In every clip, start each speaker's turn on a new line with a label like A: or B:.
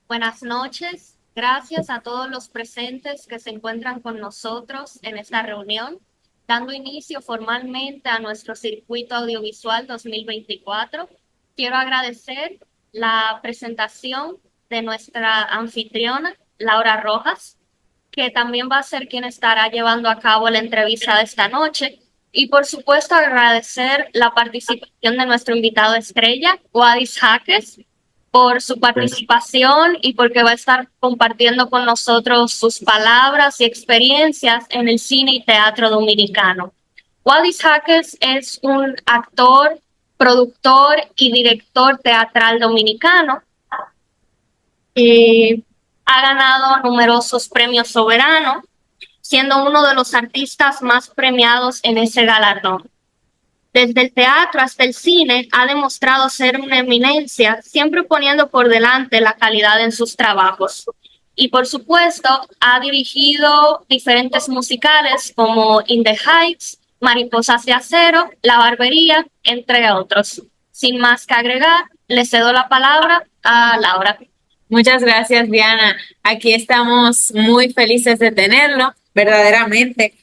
A: Buenas noches. Gracias a todos los presentes que se encuentran con nosotros en esta reunión, dando inicio formalmente a nuestro circuito audiovisual 2024. Quiero agradecer la presentación de nuestra anfitriona, Laura Rojas, que también va a ser quien estará llevando a cabo la entrevista de esta noche. Y por supuesto agradecer la participación de nuestro invitado estrella, Wadis Jaques, por su participación y porque va a estar compartiendo con nosotros sus palabras y experiencias en el cine y teatro dominicano. Wadis Jaques es un actor, productor y director teatral dominicano. Ha ganado numerosos premios soberanos, siendo uno de los artistas más premiados en ese galardón. Desde el teatro hasta el cine, ha demostrado ser una eminencia, siempre poniendo por delante la calidad en sus trabajos. Y por supuesto, ha dirigido diferentes musicales como In the Heights, Mariposas de Acero, La Barbería, entre otros. Sin más que agregar, le cedo la palabra a Laura.
B: Muchas gracias, Diana. Aquí estamos muy felices de tenerlo, verdaderamente.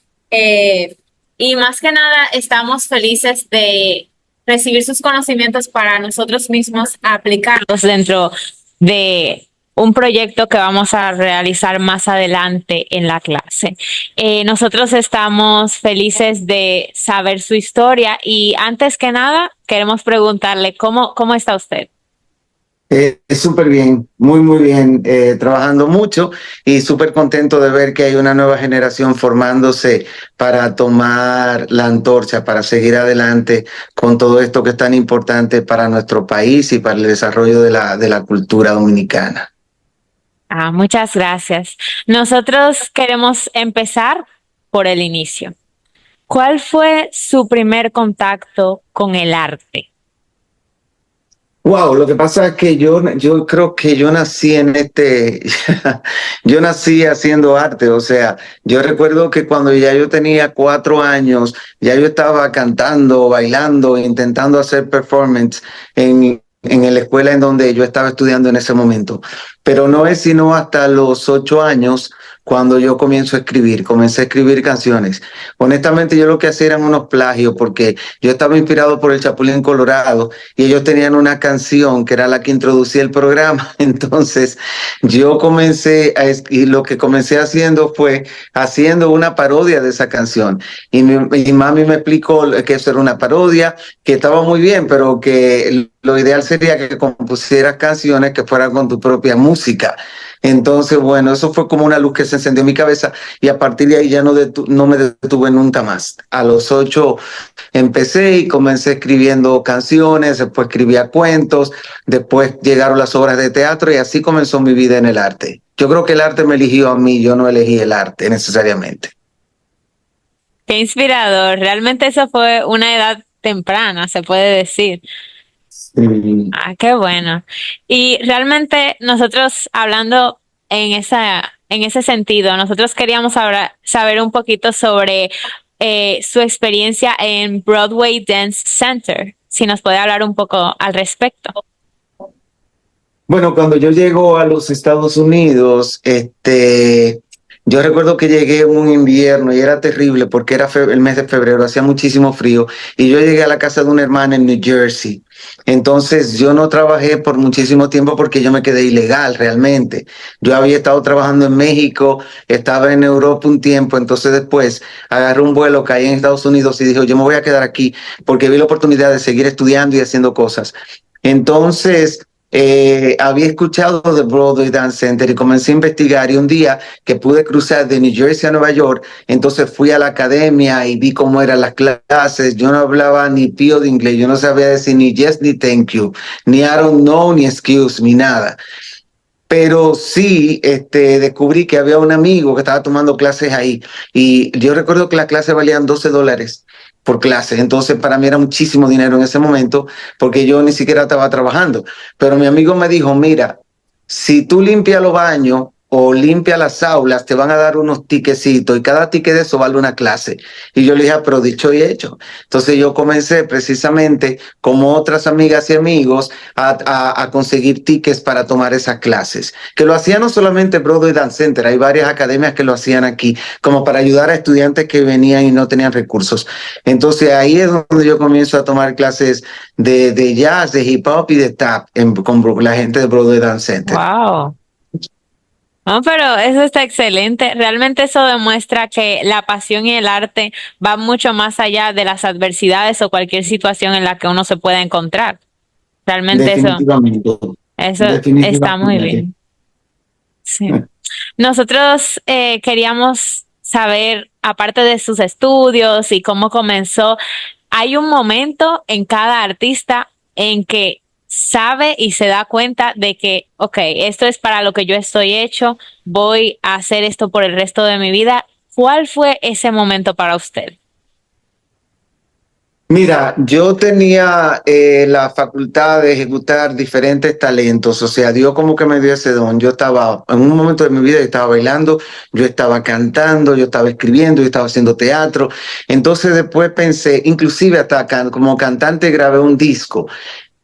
B: Y más que nada, estamos felices de recibir sus conocimientos para nosotros mismos aplicarlos dentro de un proyecto que vamos a realizar más adelante en la clase. Nosotros estamos felices de saber su historia y antes que nada, queremos preguntarle cómo está usted.
C: Súper bien, muy bien, trabajando mucho y súper contento de ver que hay una nueva generación formándose para tomar la antorcha, para seguir adelante con todo esto que es tan importante para nuestro país y para el desarrollo de la cultura dominicana.
B: Muchas gracias. Nosotros queremos empezar por el inicio. ¿Cuál fue su primer contacto con el arte?
C: Wow, lo que pasa es que yo creo que yo nací yo nací haciendo arte, o sea, yo recuerdo que cuando ya yo tenía 4 años, ya yo estaba cantando, bailando, intentando hacer performance en la escuela en donde yo estaba estudiando en ese momento. Pero no es sino hasta los 8 años cuando yo comencé a escribir canciones. Honestamente, yo lo que hacía eran unos plagios porque yo estaba inspirado por el Chapulín Colorado y ellos tenían una canción que era la que introducía el programa. Entonces, y lo que comencé haciendo fue haciendo una parodia de esa canción. Y mami me explicó que eso era una parodia, que estaba muy bien, pero que lo ideal sería que compusieras canciones que fueran con tu propia música. Entonces, bueno, eso fue como una luz que se encendió en mi cabeza y a partir de ahí ya no me detuve nunca más. A los 8 empecé y comencé escribiendo canciones, después escribía cuentos, después llegaron las obras de teatro y así comenzó mi vida en el arte. Yo creo que el arte me eligió a mí, yo no elegí el arte necesariamente.
B: Qué inspirador. Realmente eso fue una edad temprana, se puede decir.
C: Sí.
B: Qué bueno. Y realmente nosotros hablando en ese sentido, nosotros queríamos saber un poquito sobre su experiencia en Broadway Dance Center. Si nos puede hablar un poco al respecto.
C: Bueno, cuando yo llego a los Estados Unidos, yo recuerdo que llegué en un invierno y era terrible porque era el mes de febrero, hacía muchísimo frío y yo llegué a la casa de una hermana en New Jersey. Entonces yo no trabajé por muchísimo tiempo porque yo me quedé ilegal realmente. Yo había estado trabajando en México, estaba en Europa un tiempo, entonces después agarré un vuelo, caí en Estados Unidos y dije, yo me voy a quedar aquí porque vi la oportunidad de seguir estudiando y haciendo cosas. Entonces, había escuchado de Broadway Dance Center y comencé a investigar y un día que pude cruzar de New Jersey a Nueva York, entonces fui a la academia y vi cómo eran las clases. Yo no hablaba ni pío de inglés, yo no sabía decir ni yes ni thank you, ni I don't know, ni excuse, ni nada. Pero sí, descubrí que había un amigo que estaba tomando clases ahí y yo recuerdo que las clases valían $12 por clase, entonces para mí era muchísimo dinero en ese momento porque yo ni siquiera estaba trabajando, pero mi amigo me dijo, mira, si tú limpias los baños o limpia las aulas, te van a dar unos tiquecitos y cada ticket de eso vale una clase. Y yo le dije, pero dicho y hecho. Entonces yo comencé precisamente, como otras amigas y amigos, a conseguir tickets para tomar esas clases. Que lo hacían no solamente Broadway Dance Center, hay varias academias que lo hacían aquí, como para ayudar a estudiantes que venían y no tenían recursos. Entonces ahí es donde yo comienzo a tomar clases de jazz, de hip hop y de tap con la gente de Broadway Dance Center.
B: Wow. No, pero eso está excelente. Realmente eso demuestra que la pasión y el arte van mucho más allá de las adversidades o cualquier situación en la que uno se pueda encontrar. Realmente
C: Definitivamente.
B: eso
C: Definitivamente.
B: está muy bien. Sí. Nosotros queríamos saber, aparte de sus estudios y cómo comenzó, hay un momento en cada artista en que sabe y se da cuenta de que, ok, esto es para lo que yo estoy hecho, voy a hacer esto por el resto de mi vida. ¿Cuál fue ese momento para usted?
C: Mira, yo tenía la facultad de ejecutar diferentes talentos, o sea, Dios como que me dio ese don. Yo estaba, en un momento de mi vida, yo estaba bailando, yo estaba cantando, yo estaba escribiendo, yo estaba haciendo teatro. Entonces después pensé, inclusive hasta como cantante grabé un disco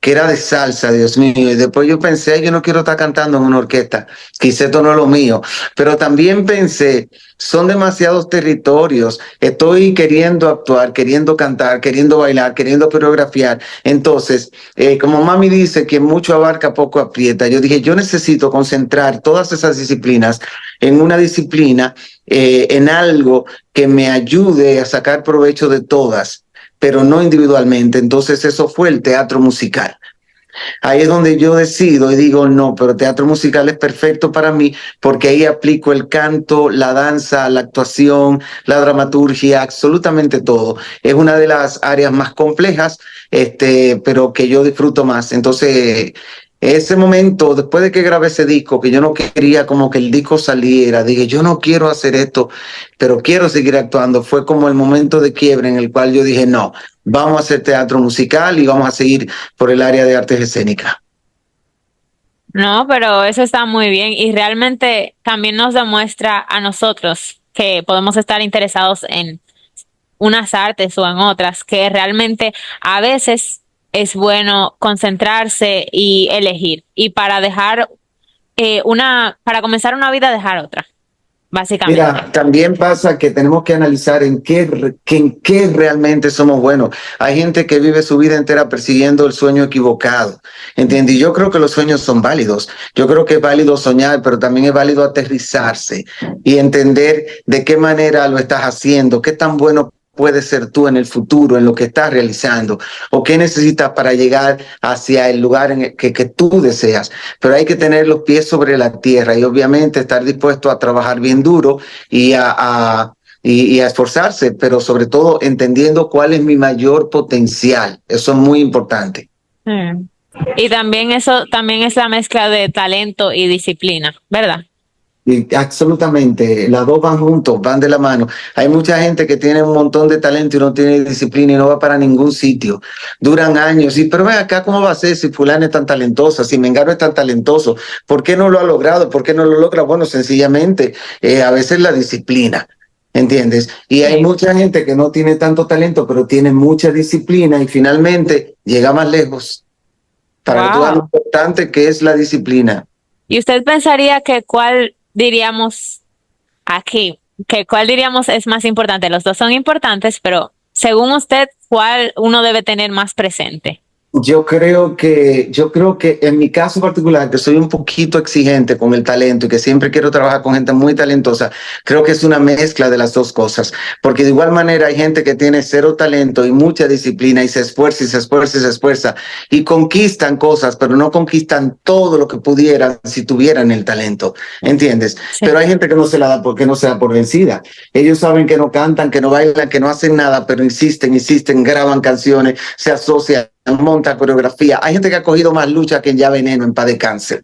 C: que era de salsa, Dios mío, y después yo pensé, yo no quiero estar cantando en una orquesta, quizá esto no es lo mío, pero también pensé, son demasiados territorios, estoy queriendo actuar, queriendo cantar, queriendo bailar, queriendo coreografiar, entonces, como mami dice que mucho abarca, poco aprieta, yo dije, yo necesito concentrar todas esas disciplinas en una disciplina, en algo que me ayude a sacar provecho de todas, pero no individualmente. Entonces eso fue el teatro musical. Ahí es donde yo decido y digo, no, pero teatro musical es perfecto para mí porque ahí aplico el canto, la danza, la actuación, la dramaturgia, absolutamente todo. Es una de las áreas más complejas, pero que yo disfruto más. Entonces, ese momento, después de que grabé ese disco, que yo no quería como que el disco saliera, dije, yo no quiero hacer esto, pero quiero seguir actuando. Fue como el momento de quiebre en el cual yo dije, no, vamos a hacer teatro musical y vamos a seguir por el área de artes escénicas.
B: No, pero eso está muy bien y realmente también nos demuestra a nosotros que podemos estar interesados en unas artes o en otras, que realmente a veces es bueno concentrarse y elegir. Y para dejar para comenzar una vida, dejar otra, básicamente.
C: Mira, también pasa que tenemos que analizar en qué realmente somos buenos. Hay gente que vive su vida entera persiguiendo el sueño equivocado, ¿entiendes? Y yo creo que los sueños son válidos. Yo creo que es válido soñar, pero también es válido aterrizarse y entender de qué manera lo estás haciendo, qué tan bueno puedes ser tú en el futuro, en lo que estás realizando, o qué necesitas para llegar hacia el lugar en el que tú deseas. Pero hay que tener los pies sobre la tierra y obviamente estar dispuesto a trabajar bien duro y a esforzarse, pero sobre todo entendiendo cuál es mi mayor potencial. Eso es muy importante.
B: Y también eso también es la mezcla de talento y disciplina, ¿verdad?
C: Y absolutamente, las dos van juntos, van de la mano. Hay mucha gente que tiene un montón de talento y no tiene disciplina y no va para ningún sitio. Duran años. Pero ven acá, ¿cómo va a ser si fulano es tan talentosa, si Mengano es tan talentoso? ¿Por qué no lo ha logrado? ¿Por qué no lo logra? Bueno, sencillamente, a veces la disciplina. ¿Entiendes? Y hay mucha gente que no tiene tanto talento, pero tiene mucha disciplina y finalmente llega más lejos. Para tú lo importante que es la disciplina.
B: ¿Y usted pensaría que cuál diríamos aquí, que cuál diríamos es más importante? Los dos son importantes, pero según usted, ¿cuál uno debe tener más presente?
C: Yo creo que en mi caso particular, que soy un poquito exigente con el talento y que siempre quiero trabajar con gente muy talentosa, creo que es una mezcla de las dos cosas, porque de igual manera hay gente que tiene cero talento y mucha disciplina y se esfuerza y se esfuerza y se esfuerza y conquistan cosas, pero no conquistan todo lo que pudieran si tuvieran el talento, ¿entiendes? Sí. Pero hay gente que no se la da porque no se da por vencida. Ellos saben que no cantan, que no bailan, que no hacen nada, pero insisten, graban canciones, se asocian, monta coreografía. Hay gente que ha cogido más lucha que en Ya Veneno, en paz de cáncer.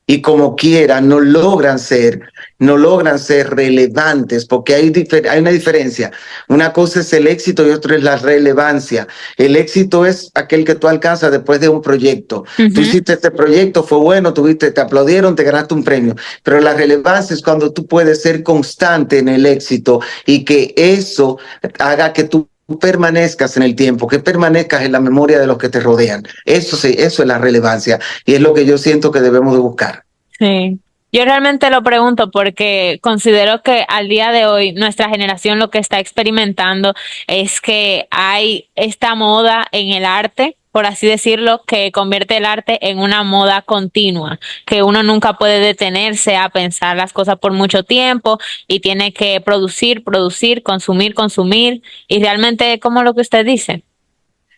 C: Y como quiera, no logran ser no logran ser relevantes, porque hay una diferencia. Una cosa es el éxito y otra es la relevancia. El éxito es aquel que tú alcanzas después de un proyecto. Tú hiciste este proyecto, fue bueno, te aplaudieron, te ganaste un premio, pero la relevancia es cuando tú puedes ser constante en el éxito y que eso haga que tú permanezcas en el tiempo, que permanezcas en la memoria de los que te rodean. Eso es la relevancia y es lo que yo siento que debemos de buscar.
B: Sí. Yo realmente lo pregunto porque considero que al día de hoy nuestra generación lo que está experimentando es que hay esta moda en el arte, por así decirlo, que convierte el arte en una moda continua, que uno nunca puede detenerse a pensar las cosas por mucho tiempo y tiene que producir, producir, consumir, consumir y realmente como lo que usted dice,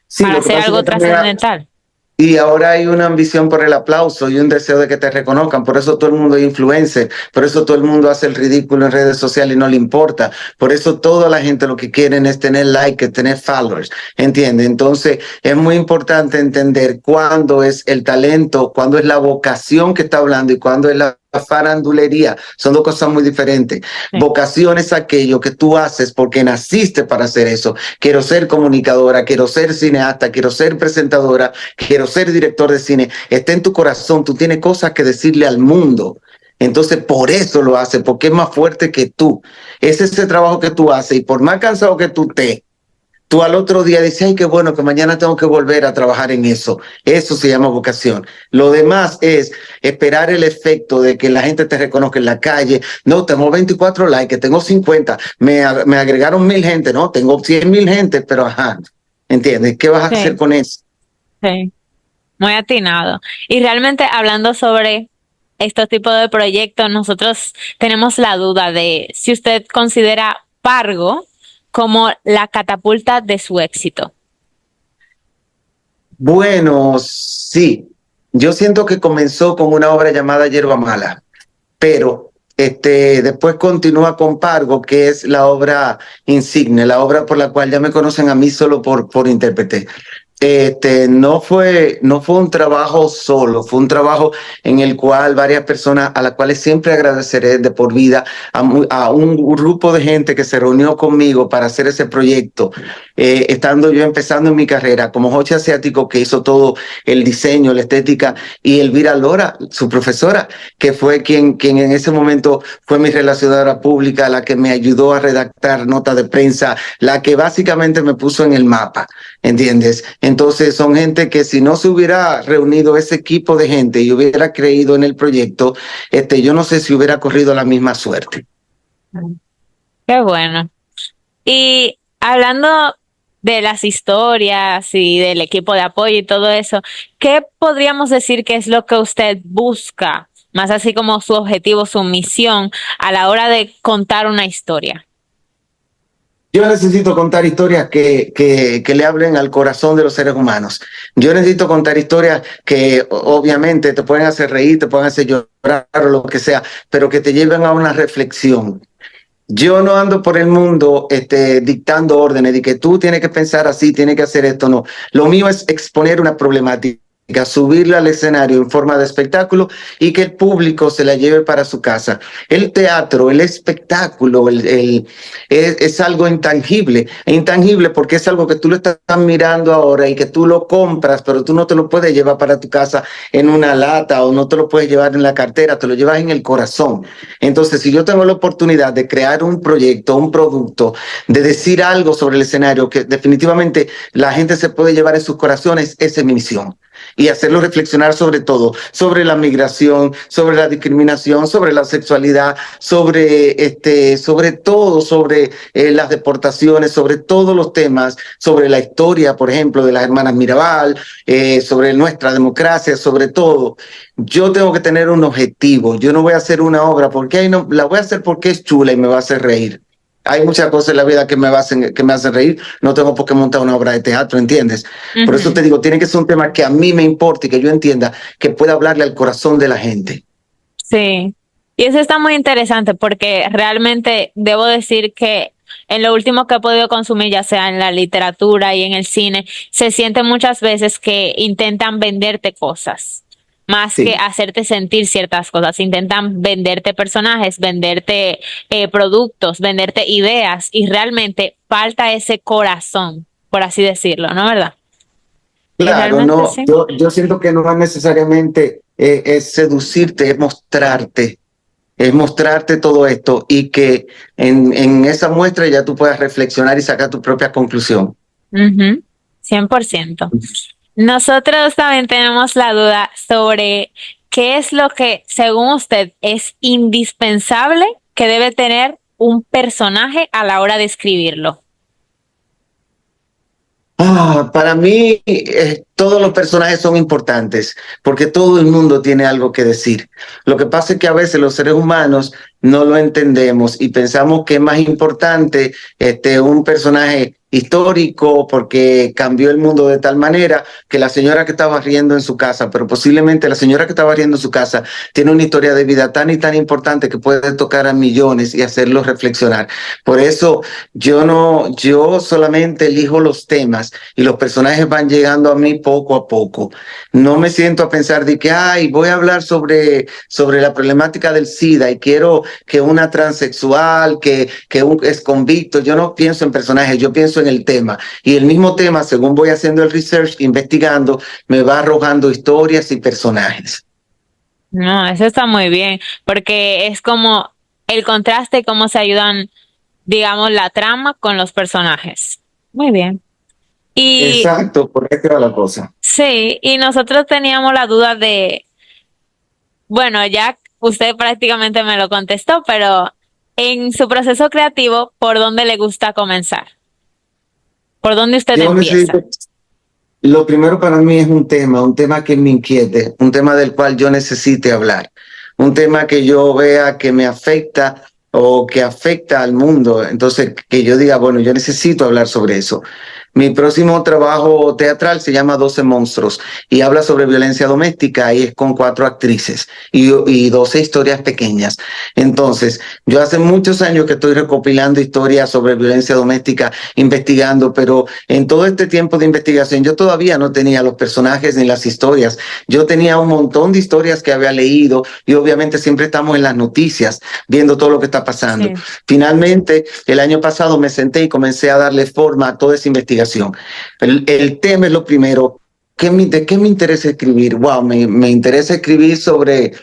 C: Sí,
B: para
C: lo que
B: hacer
C: pasa es
B: algo
C: que
B: trascendental.
C: y ahora hay una ambición por el aplauso y un deseo de que te reconozcan. Por eso todo el mundo es influencer. Por eso todo el mundo hace el ridículo en redes sociales y no le importa. Por eso toda la gente lo que quieren es tener likes, tener followers. ¿Entiendes? Entonces es muy importante entender cuándo es el talento, cuándo es la vocación que está hablando y cuándo es la farandulería. Son dos cosas muy diferentes.
B: Sí.
C: Vocación es aquello que tú haces porque naciste para hacer eso. Quiero ser comunicadora, quiero ser cineasta, quiero ser presentadora, quiero ser director de cine. Está en tu corazón, tú tienes cosas que decirle al mundo. Entonces, por eso lo hace, porque es más fuerte que tú. Es ese trabajo que tú haces y por más cansado que tú estés, tú al otro día dices, ay, qué bueno que mañana tengo que volver a trabajar en eso. Eso se llama vocación. Lo demás es esperar el efecto de que la gente te reconozca en la calle. No, tengo 24 likes, tengo 50. Me agregaron 1000 gente, no, tengo 100,000 gente, pero ajá, ¿entiendes? ¿Qué vas a hacer con eso?
B: Sí. Muy atinado. Y realmente hablando sobre estos tipos de proyectos, nosotros tenemos la duda de si usted considera Pargo como la catapulta de su éxito.
C: Bueno, sí. Yo siento que comenzó con una obra llamada Yerba Mala, pero después continúa con Pargo, que es la obra insigne, la obra por la cual ya me conocen a mí solo por intérprete. No fue un trabajo solo, fue un trabajo en el cual varias personas a las cuales siempre agradeceré de por vida, a un grupo de gente que se reunió conmigo para hacer ese proyecto, estando yo empezando en mi carrera, como Joche Asiático, que hizo todo el diseño, la estética, y Elvira Lora, su profesora, que fue quien en ese momento fue mi relacionadora pública, la que me ayudó a redactar notas de prensa, la que básicamente me puso en el mapa, ¿entiendes? Entonces son gente que si no se hubiera reunido ese equipo de gente y hubiera creído en el proyecto, yo no sé si hubiera corrido la misma suerte.
B: Qué bueno. Y hablando de las historias y del equipo de apoyo y todo eso, ¿qué podríamos decir que es lo que usted busca, más así como su objetivo, su misión a la hora de contar una historia?
C: Yo necesito contar historias que le hablen al corazón de los seres humanos. Yo necesito contar historias que obviamente te pueden hacer reír, te pueden hacer llorar o lo que sea, pero que te lleven a una reflexión. Yo no ando por el mundo dictando órdenes de que tú tienes que pensar así, tienes que hacer esto, no. Lo mío es exponer una problemática, subirla al escenario en forma de espectáculo y que el público se la lleve para su casa. El teatro, el espectáculo, es algo intangible. Es intangible porque es algo que tú lo estás mirando ahora y que tú lo compras, pero tú no te lo puedes llevar para tu casa en una lata o no te lo puedes llevar en la cartera, te lo llevas en el corazón. Entonces, si yo tengo la oportunidad de crear un proyecto, un producto, de decir algo sobre el escenario que definitivamente la gente se puede llevar en sus corazones, esa es mi misión. Y hacerlo reflexionar sobre todo, sobre la migración, sobre la discriminación, sobre la sexualidad, sobre todo, sobre las deportaciones, sobre todos los temas, sobre la historia, por ejemplo, de las hermanas Mirabal, sobre nuestra democracia, sobre todo. Yo tengo que tener un objetivo. Yo no voy a hacer una obra porque no, la voy a hacer porque es chula y me va a hacer reír. Hay muchas cosas en la vida que me hacen reír. No tengo por qué montar una obra de teatro, ¿entiendes? Por eso te digo, tiene que ser un tema que a mí me importe y que yo entienda que pueda hablarle al corazón de la gente.
B: Sí, y eso está muy interesante porque realmente debo decir que en lo último que he podido consumir, ya sea en la literatura y en el cine, se siente muchas veces que intentan venderte cosas. más
C: Sí.
B: que hacerte sentir ciertas cosas. Intentan venderte personajes, venderte productos, venderte ideas y realmente falta ese corazón, por así decirlo, ¿no? ¿Verdad? Y
C: Claro,
B: realmente
C: no,
B: sí.
C: yo siento que no es necesariamente es seducirte, es mostrarte todo esto y que en esa muestra ya tú puedas reflexionar y sacar tu propia conclusión.
B: Ujú, 100%. Nosotros también tenemos la duda sobre qué es lo que, según usted, es indispensable que debe tener un personaje a la hora de escribirlo.
C: Para mí, todos los personajes son importantes porque todo el mundo tiene algo que decir. Lo que pasa es que a veces los seres humanos no lo entendemos y pensamos que es más importante un personaje histórico porque cambió el mundo de tal manera que la señora que estaba riendo en su casa, pero posiblemente la señora que estaba riendo en su casa tiene una historia de vida tan y tan importante que puede tocar a millones y hacerlos reflexionar. Por eso yo solamente elijo los temas y los personajes van llegando a mí poco a poco. No me siento a pensar de que, ay, voy a hablar sobre la problemática del SIDA y quiero que una transexual, que un ex convicto, yo no pienso en personajes, yo pienso en el tema. Y el mismo tema, según voy haciendo el research, investigando, me va arrojando historias y personajes.
B: No, eso está muy bien, porque es como el contraste, cómo se ayudan, digamos, la trama con los personajes. Muy bien. Y
C: Exacto, por ahí va la cosa.
B: sí, y nosotros teníamos la duda de, bueno, ya usted prácticamente me lo contestó, pero en su proceso creativo, ¿por dónde le gusta comenzar? ¿Por dónde usted
C: Yo
B: empieza?
C: necesito Lo primero para mí es un tema que me inquiete, un tema del cual yo necesite hablar, un tema que yo vea que me afecta o que afecta al mundo. Entonces, que yo diga, bueno, yo necesito hablar sobre eso. Mi próximo trabajo teatral se llama 12 monstruos y habla sobre violencia doméstica y es con 4 actrices y 12 historias pequeñas. Entonces, yo hace muchos años que estoy recopilando historias sobre violencia doméstica, investigando, pero en todo este tiempo de investigación yo todavía no tenía los personajes ni las historias. Yo tenía un montón de historias que había leído y obviamente siempre estamos en las noticias viendo todo lo que está pasando.
B: Sí.
C: Finalmente, el año pasado me senté y comencé a darle forma a toda esa investigación. El tema es lo primero. ¿De qué me interesa escribir? Wow, me interesa escribir sobre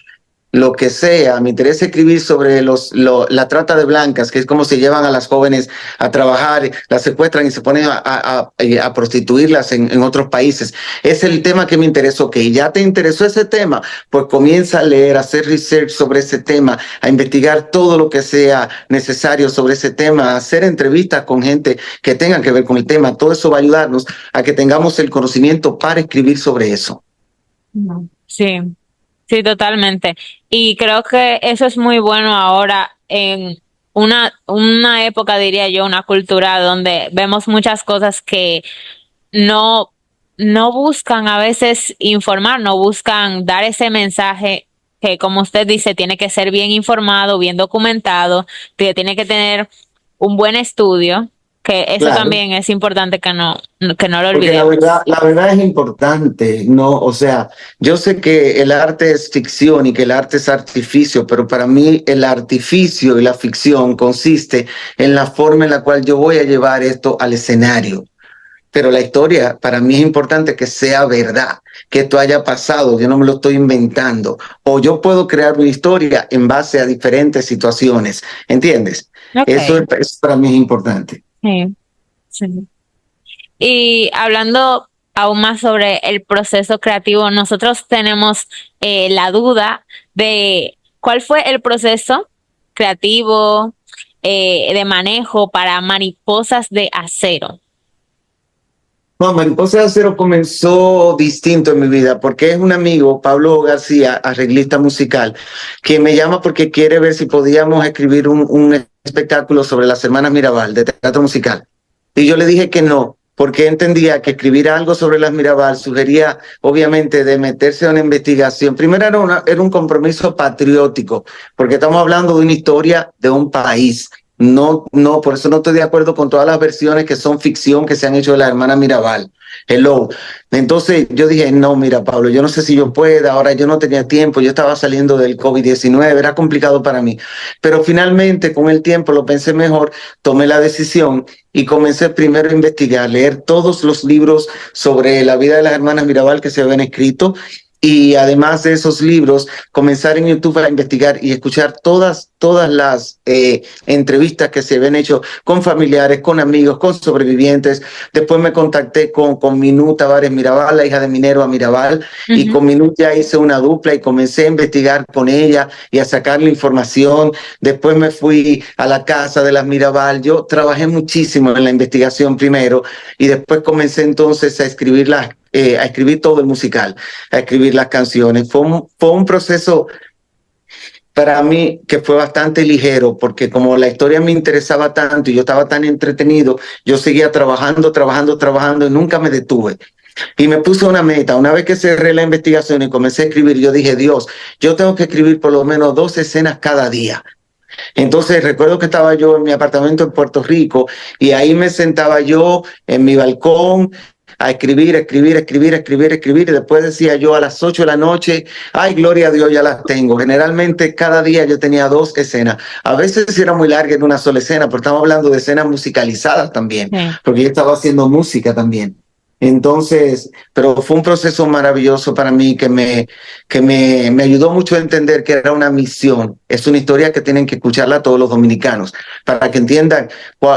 C: lo que sea, me interesa escribir sobre la trata de blancas, que es como se llevan a las jóvenes a trabajar, las secuestran y se ponen a prostituirlas en otros países. Es el tema que me interesó. Ok, ya te interesó ese tema, pues comienza a leer, a hacer research sobre ese tema, a investigar todo lo que sea necesario sobre ese tema, a hacer entrevistas con gente que tenga que ver con el tema. Todo eso va a ayudarnos a que tengamos el conocimiento para escribir sobre eso.
B: Sí, sí, totalmente. Y creo que eso es muy bueno ahora en una época, diría yo, una cultura donde vemos muchas cosas que no, no buscan a veces informar, no buscan dar ese mensaje que, como usted dice, tiene que ser bien informado, bien documentado, que tiene que tener un buen estudio, que eso
C: Claro.
B: también es importante que no lo
C: Porque
B: olvidemos.
C: la verdad es importante, ¿no? O sea, yo sé que el arte es ficción y que el arte es artificio, pero para mí el artificio y la ficción consiste en la forma en la cual yo voy a llevar esto al escenario. Pero la historia, para mí es importante que sea verdad, que esto haya pasado, yo no me lo estoy inventando. O yo puedo crear una historia en base a diferentes situaciones, ¿entiendes?
B: Okay.
C: Eso para mí es importante.
B: Sí, sí. Y hablando aún más sobre el proceso creativo, nosotros tenemos la duda de cuál fue el proceso creativo de manejo para Mariposas de Acero.
C: No, Mariposa de Acero comenzó distinto en mi vida porque es un amigo, Pablo García, arreglista musical, que me llama porque quiere ver si podíamos escribir un espectáculo sobre las hermanas Mirabal de teatro musical. Y yo le dije que no, porque entendía que escribir algo sobre las Mirabal sugería, obviamente, de meterse en una investigación. Primero era un compromiso patriótico, porque estamos hablando de una historia de un país. No, por eso no estoy de acuerdo con todas las versiones que son ficción que se han hecho de la hermana Mirabal. Hello. Entonces yo dije, no, mira, Pablo, yo no sé si yo pueda, ahora yo no tenía tiempo, yo estaba saliendo del COVID-19, era complicado para mí. Pero finalmente, con el tiempo, lo pensé mejor, tomé la decisión y comencé primero a investigar, leer todos los libros sobre la vida de las hermanas Mirabal que se habían escrito. Y además de esos libros, comenzar en YouTube a investigar y escuchar todas las entrevistas que se habían hecho con familiares, con amigos, con sobrevivientes. Después me contacté con Minú Tavares Mirabal, la hija de Minerva Mirabal, y con Minú ya hice una dupla y comencé a investigar con ella y a sacarle información. Después me fui a la casa de las Mirabal. Yo trabajé muchísimo en la investigación primero y después comencé entonces a escribir todo el musical, a escribir las canciones. Fue un proceso para mí que fue bastante ligero, porque como la historia me interesaba tanto y yo estaba tan entretenido, yo seguía trabajando y nunca me detuve. Y me puse una meta. Una vez que cerré la investigación y comencé a escribir, yo dije, Dios, yo tengo que escribir por lo menos 2 escenas cada día. Entonces recuerdo que estaba yo en mi apartamento en Puerto Rico y ahí me sentaba yo en mi balcón a escribir. Y después decía yo a las 8 de la noche, ay, gloria a Dios, ya las tengo. Generalmente cada día yo tenía 2 escenas. A veces era muy larga en una sola escena, pero estamos hablando de escenas musicalizadas también, porque yo estaba haciendo música también. Entonces, pero fue un proceso maravilloso para mí que me ayudó mucho a entender que era una misión. Es una historia que tienen que escucharla todos los dominicanos para que entiendan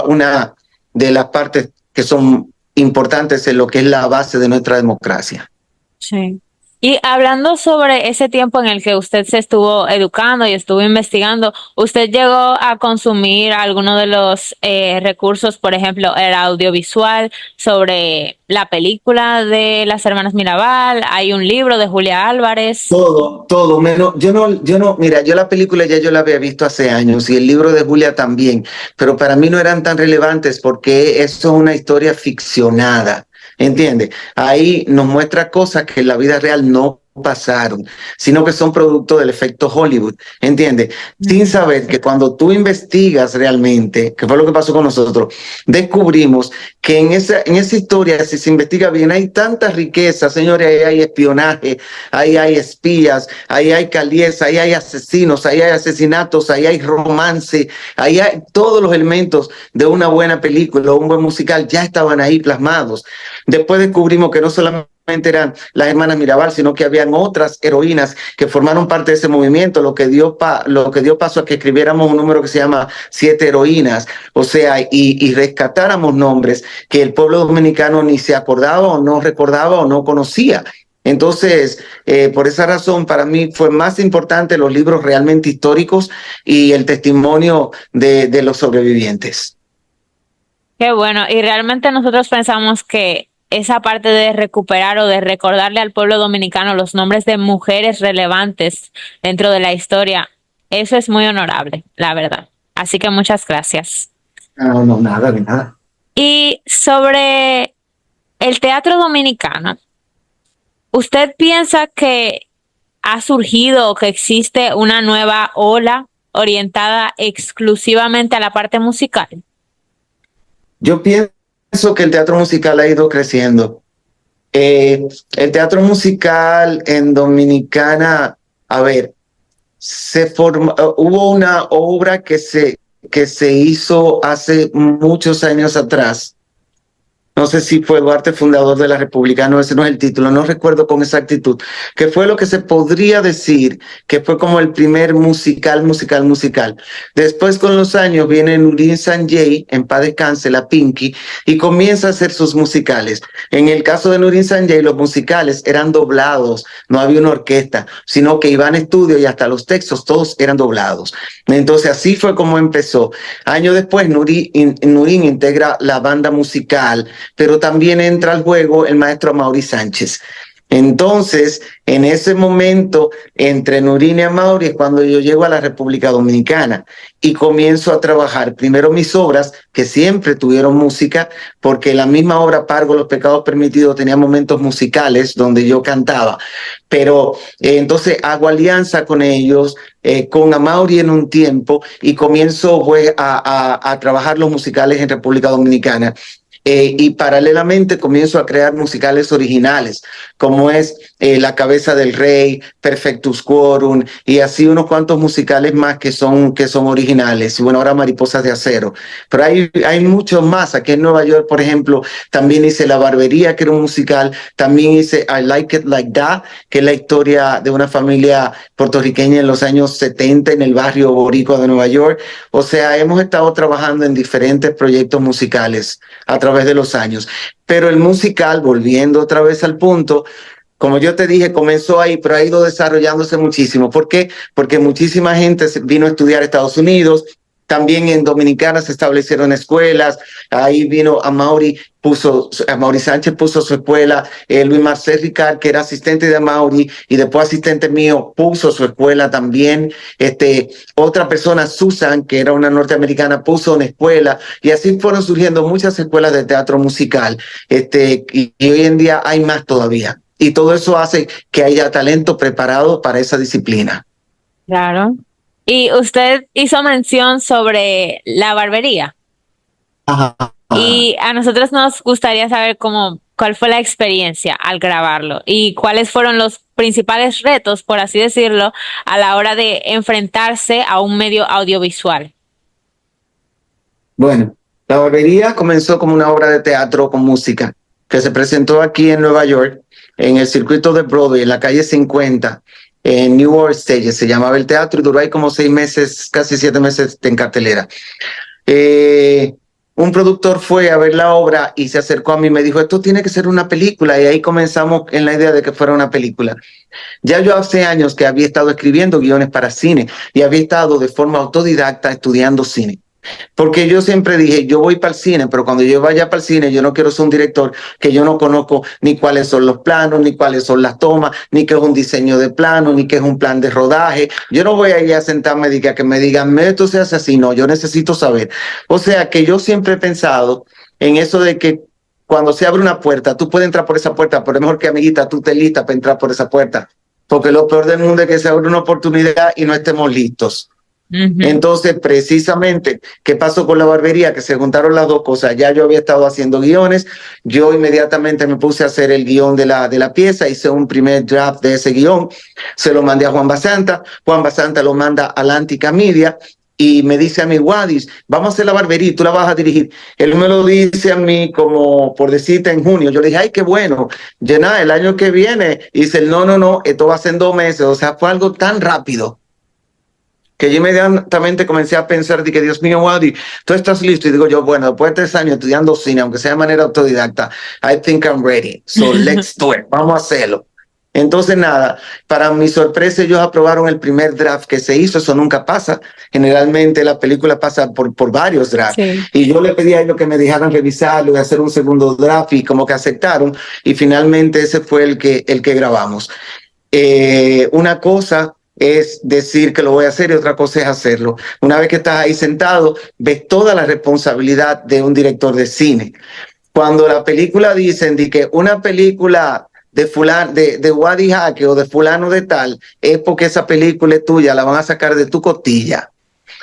C: una de las partes que son importantes en lo que es la base de nuestra democracia.
B: Sí. Y hablando sobre ese tiempo en el que usted se estuvo educando y estuvo investigando, ¿usted llegó a consumir alguno de los recursos, por ejemplo, el audiovisual sobre la película de las hermanas Mirabal? Hay un libro de Julia Álvarez.
C: Todo, menos, mira, yo la película ya yo la había visto hace años y el libro de Julia también, pero para mí no eran tan relevantes porque eso es una historia ficcionada. ¿Entiendes? Ahí nos muestra cosas que en la vida real no pasaron, sino que son producto del efecto Hollywood, ¿entiendes? Sin saber que cuando tú investigas realmente, que fue lo que pasó con nosotros, descubrimos que en esa historia, si se investiga bien, hay tanta riqueza, señores, ahí hay espionaje, ahí hay espías, ahí hay calieza, ahí hay asesinos, ahí hay asesinatos, ahí hay romance, ahí hay todos los elementos de una buena película o un buen musical, ya estaban ahí plasmados. Después descubrimos que no solamente eran las hermanas Mirabal, sino que habían otras heroínas que formaron parte de ese movimiento, lo que dio paso a que escribiéramos un número que se llama 7 heroínas, o sea, y rescatáramos nombres que el pueblo dominicano ni se acordaba o no recordaba o no conocía. Entonces, por esa razón, para mí fue más importante los libros realmente históricos y el testimonio de los sobrevivientes.
B: Qué bueno, y realmente nosotros pensamos que esa parte de recuperar o de recordarle al pueblo dominicano los nombres de mujeres relevantes dentro de la historia, eso es muy honorable, la verdad. Así que muchas gracias.
C: No, nada, de nada.
B: Y sobre el teatro dominicano, ¿usted piensa que ha surgido o que existe una nueva ola orientada exclusivamente a la parte musical?
C: Yo pienso que el teatro musical ha ido creciendo. El teatro musical en Dominicana, a ver, hubo una obra que se hizo hace muchos años atrás. No sé si fue Duarte fundador de la República, no, ese no es el título, no recuerdo con exactitud, que fue lo que se podría decir que fue como el primer musical. Después con los años viene Nurin Sanjay, en paz descanse, la Pinky, y comienza a hacer sus musicales. En el caso de Nurin Sanjay, los musicales eran doblados, no había una orquesta, sino que iban a estudio y hasta los textos todos eran doblados. Entonces así fue como empezó. Años después Nurin integra la banda musical, pero también entra al juego el maestro Amaury Sánchez. Entonces, en ese momento, entre Nurin y Amaury es cuando yo llego a la República Dominicana y comienzo a trabajar primero mis obras, que siempre tuvieron música, porque la misma obra Pargo, Los Pecados Permitidos, tenía momentos musicales donde yo cantaba. Pero entonces hago alianza con ellos, con Amaury en un tiempo, y comienzo pues, a trabajar los musicales en República Dominicana. Y paralelamente comienzo a crear musicales originales, como es La Cabeza del Rey, Perfectus Quorum, y así unos cuantos musicales más que son originales. Y bueno, ahora Mariposas de Acero. Pero hay muchos más. Aquí en Nueva York, por ejemplo, también hice La Barbería, que era un musical. También hice I Like It Like That, que es la historia de una familia puertorriqueña en los años 70 en el barrio boricua de Nueva York. O sea, hemos estado trabajando en diferentes proyectos musicales a través de los años. Pero el musical, volviendo otra vez al punto, como yo te dije, comenzó ahí, pero ha ido desarrollándose muchísimo. ¿Por qué? Porque muchísima gente vino a estudiar a Estados Unidos. También en Dominicana se establecieron escuelas. Ahí vino Amaury Sánchez puso su escuela. Luis Marcel Ricard, que era asistente de Amaury y después asistente mío, puso su escuela también. Otra persona, Susan, que era una norteamericana, puso una escuela. Y así fueron surgiendo muchas escuelas de teatro musical. Y hoy en día hay más todavía. Y todo eso hace que haya talento preparado para esa disciplina.
B: Claro. Y usted hizo mención sobre La Barbería.
C: Ajá.
B: Y a nosotros nos gustaría saber cuál fue la experiencia al grabarlo y cuáles fueron los principales retos, por así decirlo, a la hora de enfrentarse a un medio audiovisual.
C: Bueno, La Barbería comenzó como una obra de teatro con música que se presentó aquí en Nueva York, en el circuito de Broadway, en la calle 50, en New York Stage. Se llamaba el teatro y duró ahí como 6 meses, casi 7 meses en cartelera. Un productor fue a ver la obra y se acercó a mí y me dijo, esto tiene que ser una película. Y ahí comenzamos en la idea de que fuera una película. Ya yo hace años que había estado escribiendo guiones para cine y había estado de forma autodidacta estudiando cine. Porque yo siempre dije, yo voy para el cine, pero cuando yo vaya para el cine, yo no quiero ser un director que yo no conozco ni cuáles son los planos, ni cuáles son las tomas, ni qué es un diseño de plano, ni qué es un plan de rodaje. Yo no voy a ir a sentarme y que me digan, esto se hace así. No, yo necesito saber. O sea que yo siempre he pensado en eso de que cuando se abre una puerta, tú puedes entrar por esa puerta, pero es mejor que, amiguita, tú estés lista para entrar por esa puerta. Porque lo peor del mundo es que se abre una oportunidad y no estemos listos. Entonces, precisamente, ¿qué pasó con La Barbería? Que se juntaron las dos cosas. Ya yo había estado haciendo guiones, yo inmediatamente me puse a hacer el guión de la pieza, hice un primer draft de ese guión, se lo mandé a Juan Basanta lo manda a Atlantica Media y me dice a mí, Wadis, vamos a hacer La Barbería y tú la vas a dirigir. Él me lo dice a mí como por decirte en junio. Yo le dije, ay, qué bueno, ya el año que viene. Y dice, no, esto va a ser en 2 meses. O sea, fue algo tan rápido que yo inmediatamente comencé a pensar de que, Dios mío, Wadi, tú estás listo. Y digo yo, bueno, después de 3 años estudiando cine, aunque sea de manera autodidacta, I think I'm ready. So let's do it. Vamos a hacerlo. Entonces, nada, para mi sorpresa, ellos aprobaron el primer draft que se hizo. Eso nunca pasa. Generalmente la película pasa por varios drafts. Sí. Y yo le pedí a ellos que me dejaran revisarlo y hacer un segundo draft y como que aceptaron. Y finalmente ese fue el que grabamos. Una cosa es decir que lo voy a hacer y otra cosa es hacerlo. Una vez que estás ahí sentado, ves toda la responsabilidad de un director de cine. Cuando la película dicen de que una película de fulano, de Wadi Jaque o de fulano de tal, es porque esa película es tuya, la van a sacar de tu costilla.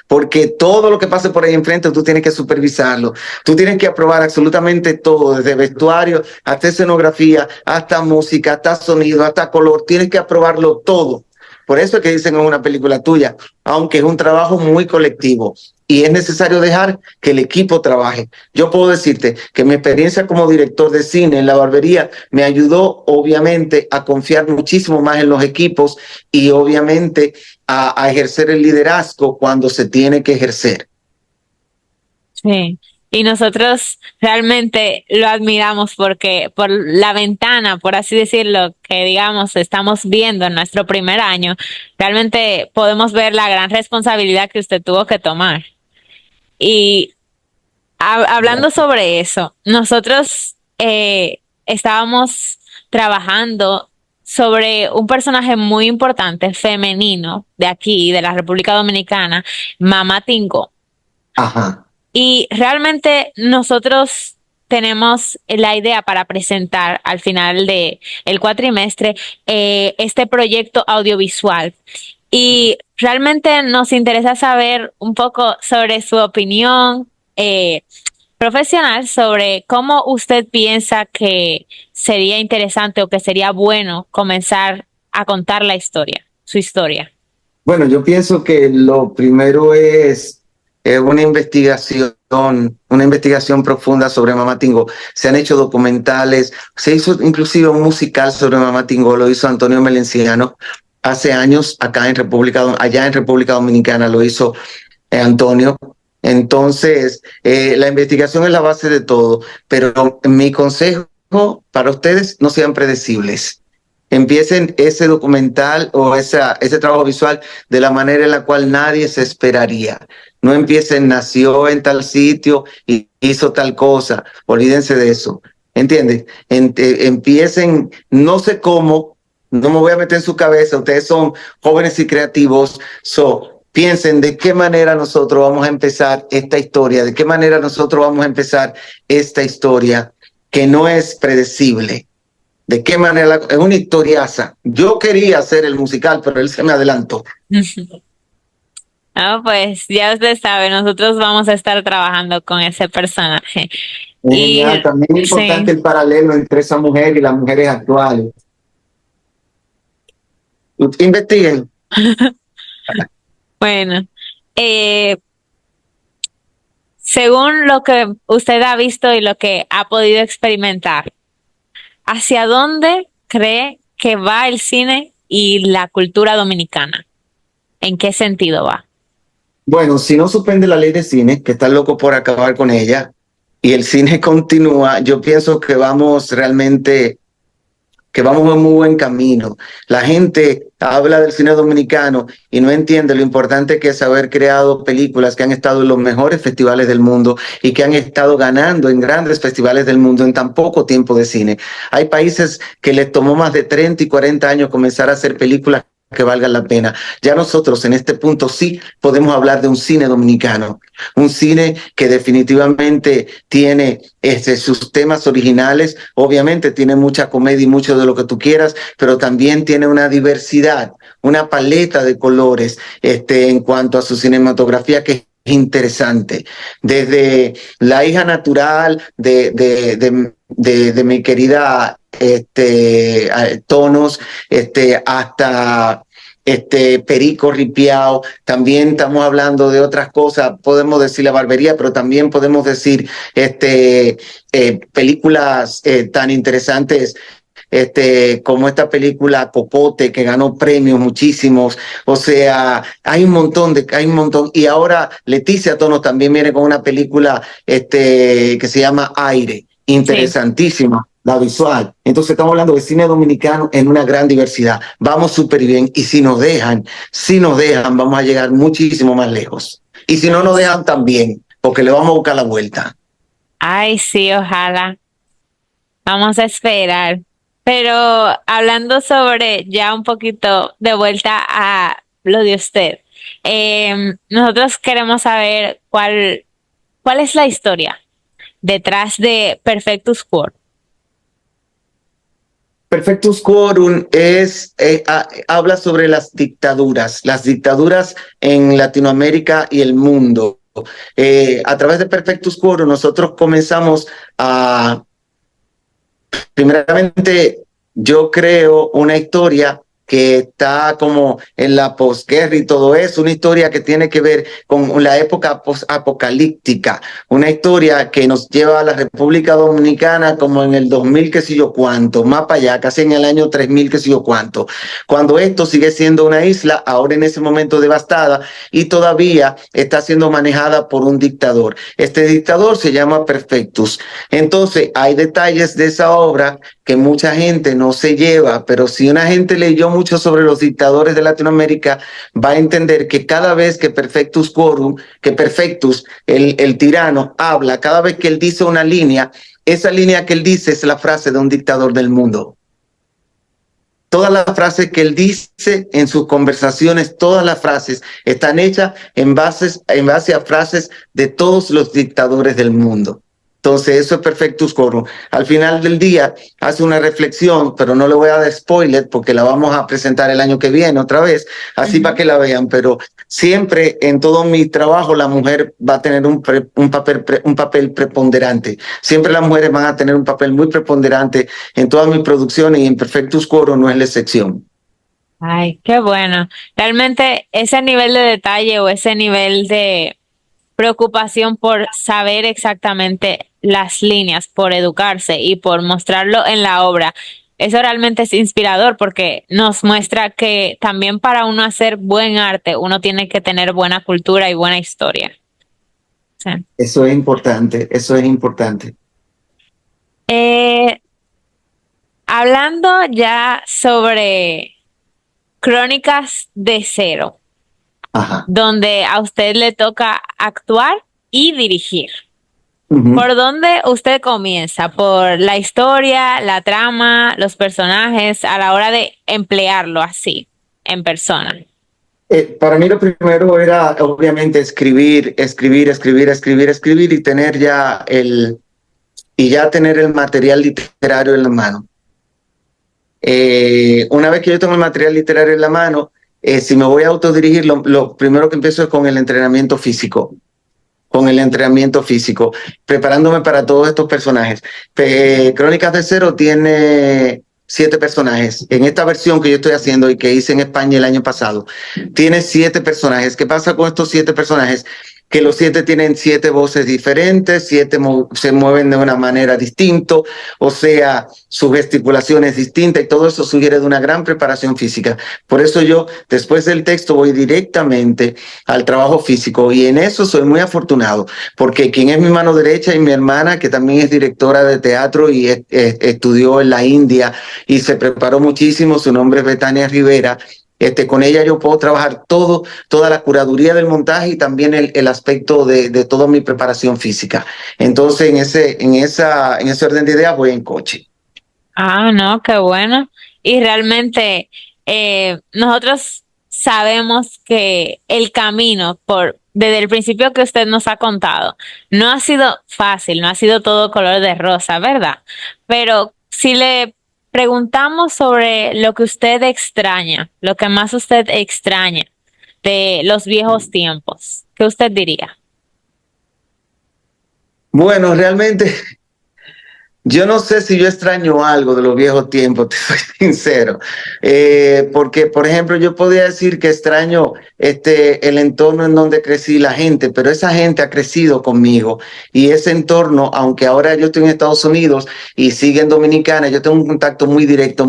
C: Porque todo lo que pase por ahí enfrente tú tienes que supervisarlo. Tú tienes que aprobar absolutamente todo, desde vestuario hasta escenografía, hasta música, hasta sonido, hasta color. Tienes que aprobarlo todo. Por eso es que dicen en una película tuya, aunque es un trabajo muy colectivo y es necesario dejar que el equipo trabaje. Yo puedo decirte que mi experiencia como director de cine en La Barbería me ayudó obviamente a confiar muchísimo más en los equipos y obviamente a ejercer el liderazgo cuando se tiene que ejercer.
B: Sí. Y nosotros realmente lo admiramos porque por la ventana, por así decirlo, que digamos estamos viendo en nuestro primer año, realmente podemos ver la gran responsabilidad que usted tuvo que tomar. Y hablando sobre eso, nosotros estábamos trabajando sobre un personaje muy importante femenino de aquí, de la República Dominicana, Mama Tingo.
C: Ajá.
B: Y realmente nosotros tenemos la idea para presentar al final de el cuatrimestre este proyecto audiovisual. Y realmente nos interesa saber un poco sobre su opinión, profesional sobre cómo usted piensa que sería interesante o que sería bueno comenzar a contar la historia, su historia.
C: Bueno, yo pienso que lo primero es una investigación profunda sobre Mamá Tingó. Se han hecho documentales, se hizo inclusive un musical sobre Mamá Tingó, lo hizo Antonio Melenciano hace años allá en República Dominicana lo hizo Antonio. Entonces, la investigación es la base de todo, pero mi consejo para ustedes, no sean predecibles. Empiecen ese documental o ese trabajo visual de la manera en la cual nadie se esperaría. No empiecen, nació en tal sitio y hizo tal cosa. Olvídense de eso. ¿Entienden? Empiecen, no sé cómo, no me voy a meter en su cabeza. Ustedes son jóvenes y creativos. Piensen de qué manera nosotros vamos a empezar esta historia, de qué manera nosotros vamos a empezar esta historia que no es predecible. ¿De qué manera? Es una historiaza. Yo quería hacer el musical, pero él se me adelantó.
B: Ah, pues ya usted sabe, nosotros vamos a estar trabajando con ese personaje. Y
C: Genial. También es importante
B: sí,
C: el paralelo entre esa mujer y las mujeres actuales. Investiguen.
B: bueno, eh, según lo que usted ha visto y lo que ha podido experimentar, ¿hacia dónde cree que va el cine y la cultura dominicana? ¿En qué sentido va?
C: Bueno, si no suspende la ley de cine, que está loco por acabar con ella, y el cine continúa, yo pienso que vamos realmente que vamos en muy buen camino. La gente habla del cine dominicano y no entiende lo importante que es haber creado películas que han estado en los mejores festivales del mundo y que han estado ganando en grandes festivales del mundo en tan poco tiempo de cine. Hay países que les tomó más de 30 y 40 años comenzar a hacer películas que valgan la pena. Ya nosotros en este punto sí podemos hablar de un cine dominicano, un cine que definitivamente tiene sus temas originales, obviamente tiene mucha comedia y mucho de lo que tú quieras, pero también tiene una diversidad, una paleta de colores en cuanto a su cinematografía que es interesante. Desde La hija natural de mi querida Tonos, hasta Perico Ripiao, también estamos hablando de otras cosas, podemos decir la barbería, pero también podemos decir películas tan interesantes como esta película Popote, que ganó premios muchísimos. O sea, hay un montón, y ahora Leticia Tonos también viene con una película que se llama Aire,
B: Sí.
C: interesantísima, la visual. Entonces estamos hablando de cine dominicano en una gran diversidad. Vamos súper bien, y si nos dejan, vamos a llegar muchísimo más lejos. Y si no nos dejan también, porque le vamos a buscar la vuelta.
B: Ay, sí, ojalá. Vamos a esperar. Pero hablando sobre ya un poquito de vuelta a lo de usted, nosotros queremos saber cuál es la historia detrás de Perfectus Quorum.
C: Perfectus Quorum habla sobre las dictaduras en Latinoamérica y el mundo. A través de Perfectus Quorum nosotros comenzamos primeramente, yo creo una historia que está como en la posguerra y todo eso, una historia que tiene que ver con la época post-apocalíptica, una historia que nos lleva a la República Dominicana como en el 2000 qué sé yo cuánto, más para allá, casi en el año 3000 qué sé yo cuánto, cuando esto sigue siendo una isla, ahora en ese momento devastada, y todavía está siendo manejada por un dictador. Este dictador se llama Perfectus. Entonces, hay detalles de esa obra que mucha gente no se lleva, pero si una gente leyó mucho sobre los dictadores de Latinoamérica, va a entender que cada vez que Perfectus Quorum, que Perfectus, el tirano, habla, cada vez que él dice una línea, esa línea que él dice es la frase de un dictador del mundo. Todas las frases que él dice en sus conversaciones, todas las frases están hechas en base a frases de todos los dictadores del mundo. Entonces, eso es Perfectus Coro. Al final del día, hace una reflexión, pero no le voy a dar spoiler porque la vamos a presentar el año que viene otra vez, así para que la vean. Pero siempre en todo mi trabajo la mujer va a tener un papel preponderante. Siempre las mujeres van a tener un papel muy preponderante en todas mis producciones y en Perfectus Coro no es la excepción.
B: Ay, qué bueno. Realmente ese nivel de detalle o ese nivel de preocupación por saber exactamente las líneas, por educarse y por mostrarlo en la obra. Eso realmente es inspirador porque nos muestra que también para uno hacer buen arte, uno tiene que tener buena cultura y buena historia. Sí.
C: Eso es importante, eso es importante.
B: Eh, Hablando ya sobre Crónicas de Cero,
C: Ajá.
B: donde a usted le toca actuar y dirigir.
C: Uh-huh.
B: ¿Por dónde usted comienza? ¿Por la historia, la trama, los personajes, a la hora de emplearlo así, en persona?
C: Para mí lo primero era obviamente escribir y tener ya tener el material literario en la mano. Una vez que yo tengo el material literario en la mano, si me voy a autodirigir, lo primero que empiezo es con el entrenamiento físico. Preparándome para todos estos personajes. Crónicas de Cero tiene 7 personajes. En esta versión que yo estoy haciendo y que hice en España el año pasado, tiene 7 personajes. ¿Qué pasa con estos 7 personajes? Que los 7 tienen 7 voces diferentes, 7 se mueven de una manera distinta, o sea, su gesticulación es distinta y todo eso sugiere de una gran preparación física. Por eso yo, después del texto, voy directamente al trabajo físico y en eso soy muy afortunado, porque quien es mi mano derecha y mi hermana, que también es directora de teatro y estudió en la India y se preparó muchísimo, su nombre es Betania Rivera. Con ella yo puedo trabajar toda la curaduría del montaje y también el aspecto de toda mi preparación física. Entonces, en ese orden de ideas voy en coche.
B: Ah, no, qué bueno. Y realmente nosotros sabemos que el camino desde el principio que usted nos ha contado, no ha sido fácil, no ha sido todo color de rosa, ¿verdad? Pero si le preguntamos sobre lo que usted extraña, lo que más usted extraña de los viejos tiempos, ¿qué usted diría?
C: Bueno, realmente yo no sé si yo extraño algo de los viejos tiempos, te soy sincero, porque, por ejemplo, yo podría decir que extraño el entorno en donde crecí, la gente, pero esa gente ha crecido conmigo y ese entorno, aunque ahora yo estoy en Estados Unidos y sigue en Dominicana, yo tengo un contacto muy directo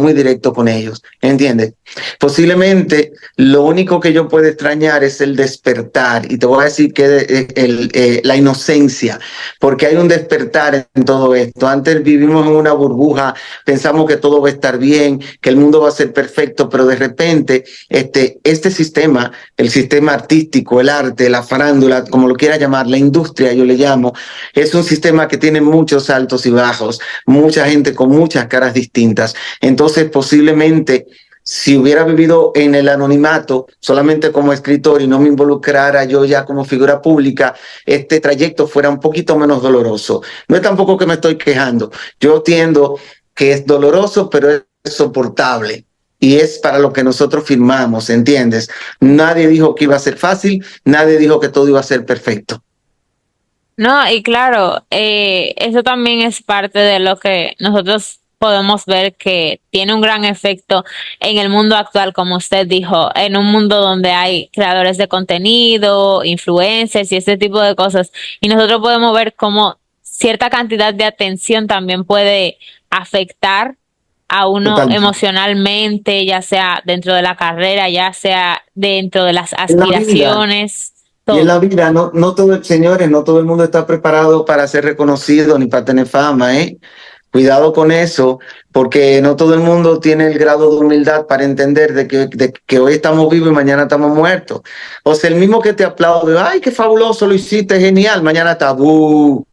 C: con ellos, ¿entiendes? Posiblemente lo único que yo puedo extrañar es el despertar y te voy a decir que la inocencia, porque hay un despertar en todo esto. Antes vivimos en una burbuja, pensamos que todo va a estar bien, que el mundo va a ser perfecto, pero de repente este sistema, el sistema artístico, el arte, la farándula, como lo quiera llamar, la industria yo le llamo, es un sistema que tiene muchos altos y bajos, mucha gente con muchas caras distintas. Entonces posiblemente si hubiera vivido en el anonimato solamente como escritor y no me involucrara yo ya como figura pública, este trayecto fuera un poquito menos doloroso. No es tampoco que me estoy quejando. Yo entiendo que es doloroso, pero es soportable. Y es para lo que nosotros firmamos, ¿entiendes? Nadie dijo que iba a ser fácil, nadie dijo que todo iba a ser perfecto.
B: No, y claro, eso también es parte de lo que nosotros podemos ver que tiene un gran efecto en el mundo actual, como usted dijo, en un mundo donde hay creadores de contenido, influencers y ese tipo de cosas. Y nosotros podemos ver cómo cierta cantidad de atención también puede afectar a uno
C: Totalmente.
B: emocionalmente, ya sea dentro de la carrera, ya sea dentro de las
C: En la vida.
B: aspiraciones,
C: Y en
B: todo.
C: la vida, no todo, señores, no todo el mundo está preparado para ser reconocido ni para tener fama, ¿eh? Cuidado con eso, porque no todo el mundo tiene el grado de humildad para entender de que hoy estamos vivos y mañana estamos muertos. O sea, el mismo que te aplaude, ay, qué fabuloso, lo hiciste, genial, mañana está, ¡buh!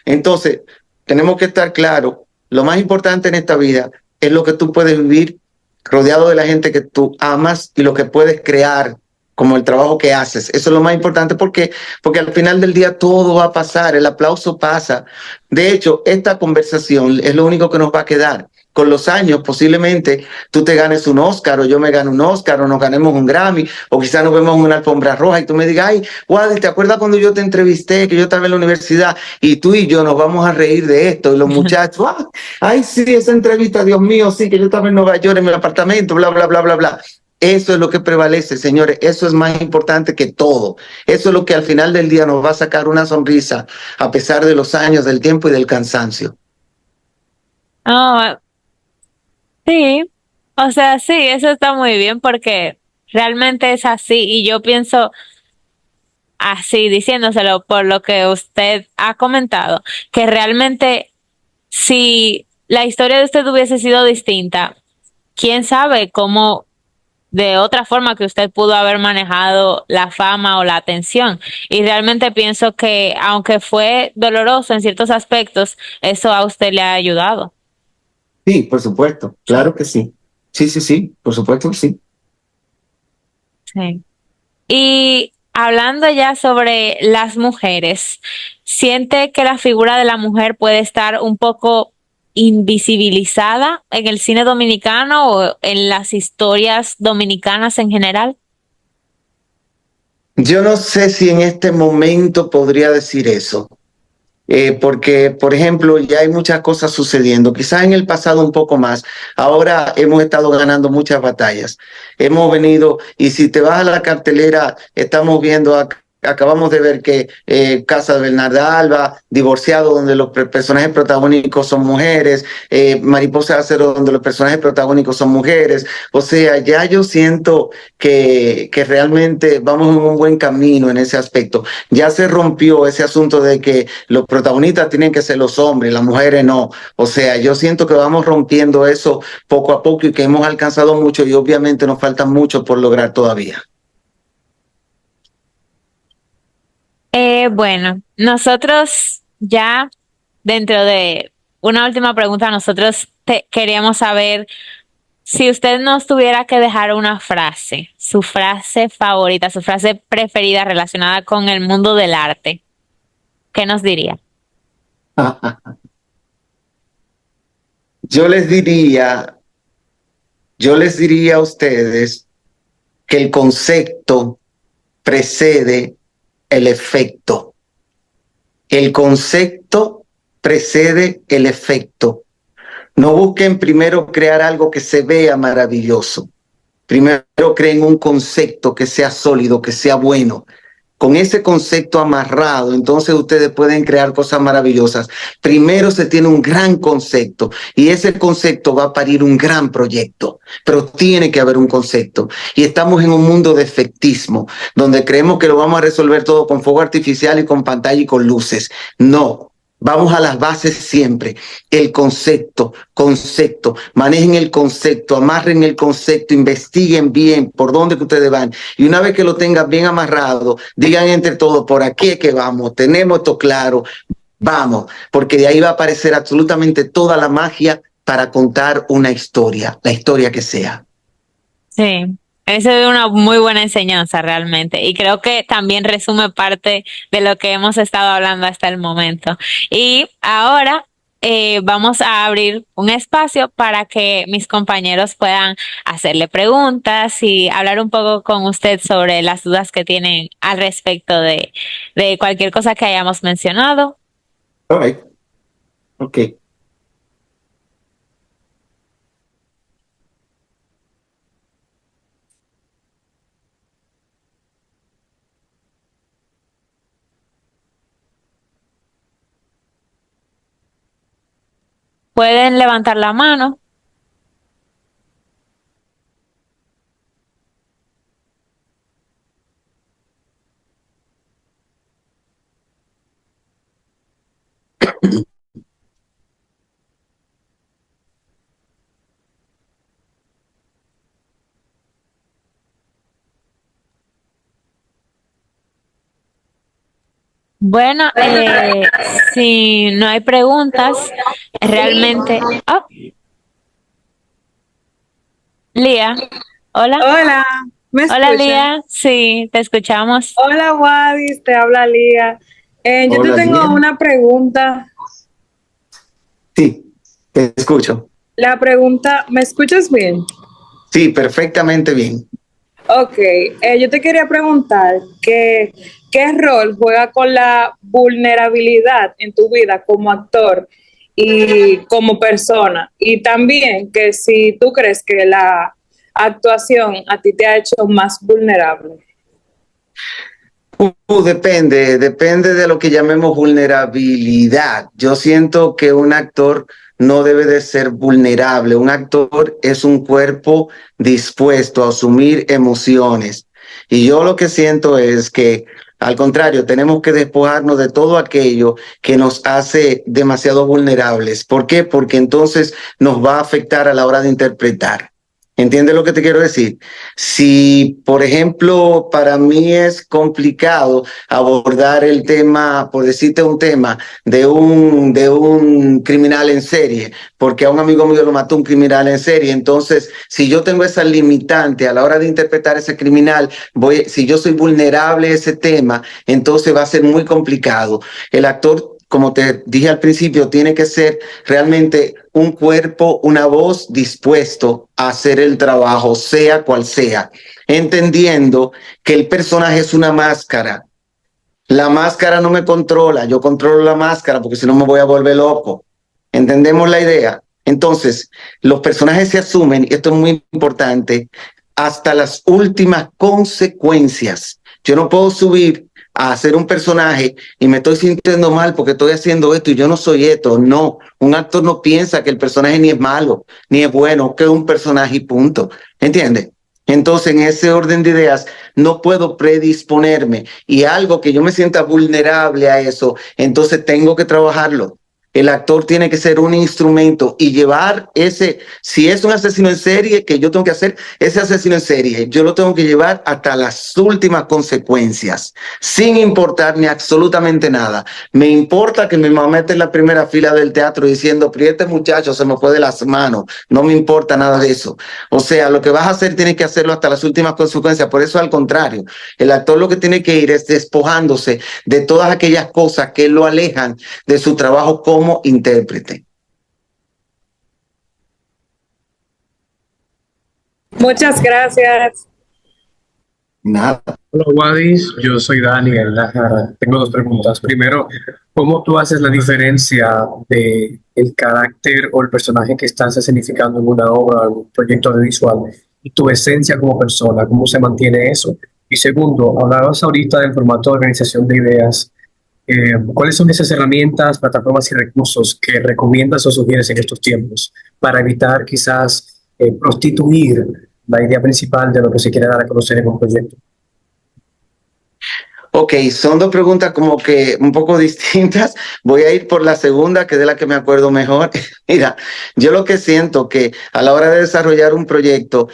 C: Entonces, tenemos que estar claros, lo más importante en esta vida es lo que tú puedes vivir rodeado de la gente que tú amas y lo que puedes crear como el trabajo que haces. Eso es lo más importante porque al final del día todo va a pasar, el aplauso pasa. De hecho, esta conversación es lo único que nos va a quedar. Con los años, posiblemente tú te ganes un Oscar o yo me gane un Oscar o nos ganemos un Grammy o quizás nos vemos en una alfombra roja y tú me digas, ay, Wadi, ¿te acuerdas cuando yo te entrevisté, que yo estaba en la universidad y tú y yo nos vamos a reír de esto? Y los muchachos, ay, sí, esa entrevista, Dios mío, sí, que yo estaba en Nueva York en mi apartamento, bla, bla, bla, bla, bla. Eso es lo que prevalece, señores. Eso es más importante que todo. Eso es lo que al final del día nos va a sacar una sonrisa a pesar de los años, del tiempo y del cansancio.
B: Oh, sí, o sea, sí, eso está muy bien porque realmente es así y yo pienso así, diciéndoselo por lo que usted ha comentado, que realmente si la historia de usted hubiese sido distinta, quién sabe cómo de otra forma que usted pudo haber manejado la fama o la atención. Y realmente pienso que aunque fue doloroso en ciertos aspectos, eso a usted le ha ayudado.
C: Sí, por supuesto. Claro que sí. Sí, sí, sí. Por supuesto que sí.
B: Sí. Y hablando ya sobre las mujeres, ¿siente que la figura de la mujer puede estar un poco invisibilizada en el cine dominicano o en las historias dominicanas en general?
C: Yo no sé si en este momento podría decir eso. Porque, por ejemplo, ya hay muchas cosas sucediendo, quizás en el pasado un poco más, ahora hemos estado ganando muchas batallas, hemos venido, y si te vas a la cartelera, estamos viendo, acabamos de ver que Casa de Bernarda Alba, Divorciado, donde los personajes protagónicos son mujeres, Mariposa de Acero, donde los personajes protagónicos son mujeres, o sea, ya yo siento que realmente vamos en un buen camino en ese aspecto. Ya se rompió ese asunto de que los protagonistas tienen que ser los hombres, las mujeres no. O sea, yo siento que vamos rompiendo eso poco a poco y que hemos alcanzado mucho y obviamente nos falta mucho por lograr todavía.
B: Bueno, nosotros ya dentro de una última pregunta, nosotros queríamos saber si usted nos tuviera que dejar una frase, su frase favorita, su frase preferida relacionada con el mundo del arte, ¿qué nos diría?
C: Yo les diría, yo les diría a ustedes que el concepto precede el efecto. El concepto precede el efecto. No busquen primero crear algo que se vea maravilloso. Primero creen un concepto que sea sólido, que sea bueno. Con ese concepto amarrado, entonces ustedes pueden crear cosas maravillosas. Primero se tiene un gran concepto y ese concepto va a parir un gran proyecto, pero tiene que haber un concepto. Y estamos en un mundo de efectismo, donde creemos que lo vamos a resolver todo con fuego artificial y con pantalla y con luces. No. Vamos a las bases siempre. El concepto. Manejen el concepto, amarren el concepto, investiguen bien por dónde que ustedes van. Y una vez que lo tengan bien amarrado, digan entre todos, por aquí es que vamos, tenemos esto claro, vamos, porque de ahí va a aparecer absolutamente toda la magia para contar una historia, la historia que sea.
B: Sí, esa es una muy buena enseñanza realmente y creo que también resume parte de lo que hemos estado hablando hasta el momento. Y ahora vamos a abrir un espacio para que mis compañeros puedan hacerle preguntas y hablar un poco con usted sobre las dudas que tienen al respecto de cualquier cosa que hayamos mencionado.
C: All right. Ok.
B: Pueden levantar la mano. Bueno, si no hay preguntas, realmente... Oh, Lía, hola.
D: Hola, ¿Me
B: Hola
D: escuchan?
B: Lía, sí, te escuchamos.
D: Hola, Wadis, te habla Lía. Yo te
C: Hola,
D: tengo
C: Lía.
D: una pregunta.
C: Sí, te escucho.
D: La pregunta, ¿me escuchas bien?
C: Sí, perfectamente bien.
D: Ok, yo te quería preguntar qué rol juega con la vulnerabilidad en tu vida como actor y como persona. Y también que si tú crees que la actuación a ti te ha hecho más vulnerable.
C: Depende de lo que llamemos vulnerabilidad. Yo siento que un actor no debe de ser vulnerable. Un actor es un cuerpo dispuesto a asumir emociones. Y yo lo que siento es que, al contrario, tenemos que despojarnos de todo aquello que nos hace demasiado vulnerables. ¿Por qué? Porque entonces nos va a afectar a la hora de interpretar. ¿Entiendes lo que te quiero decir? Si, por ejemplo, para mí es complicado abordar el tema, por decirte un tema, de un criminal en serie, porque a un amigo mío lo mató un criminal en serie. Entonces, si yo tengo esa limitante a la hora de interpretar ese criminal, si yo soy vulnerable a ese tema, entonces va a ser muy complicado. El actor, como te dije al principio, tiene que ser realmente un cuerpo, una voz dispuesto a hacer el trabajo, sea cual sea, entendiendo que el personaje es una máscara. La máscara no me controla, yo controlo la máscara porque si no me voy a volver loco. ¿Entendemos la idea? Entonces, los personajes se asumen, y esto es muy importante, hasta las últimas consecuencias. Yo no puedo subir a hacer un personaje y me estoy sintiendo mal porque estoy haciendo esto y yo no soy esto. No, un actor no piensa que el personaje ni es malo, ni es bueno, que es un personaje y punto. ¿Entiendes? Entonces, en ese orden de ideas, no puedo predisponerme y algo que yo me sienta vulnerable a eso, entonces tengo que trabajarlo. El actor tiene que ser un instrumento y llevar ese, si es un asesino en serie que yo tengo que hacer, ese asesino en serie, yo lo tengo que llevar hasta las últimas consecuencias, sin importarme absolutamente nada. Me importa que mi mamá esté en la primera fila del teatro diciendo, pero este muchacho se me fue de las manos, no me importa nada de eso. O sea, lo que vas a hacer tienes que hacerlo hasta las últimas consecuencias. Por eso, al contrario, el actor lo que tiene que ir es despojándose de todas aquellas cosas que lo alejan de su trabajo como intérprete.
D: Muchas gracias.
C: Nada.
E: Hola Wadis, yo soy Daniel. Tengo dos preguntas. Primero, ¿cómo tú haces la diferencia de el carácter o el personaje que estás escenificando en una obra o un proyecto audiovisual y tu esencia como persona? ¿Cómo se mantiene eso? Y segundo, hablabas ahorita del formato de organización de ideas. ¿Cuáles son esas herramientas, plataformas y recursos que recomiendas o sugieres en estos tiempos para evitar quizás prostituir la idea principal de lo que se quiere dar a conocer en un proyecto?
C: Ok, son dos preguntas como que un poco distintas. Voy a ir por la segunda, que es de la que me acuerdo mejor. Mira, yo lo que siento que a la hora de desarrollar un proyecto,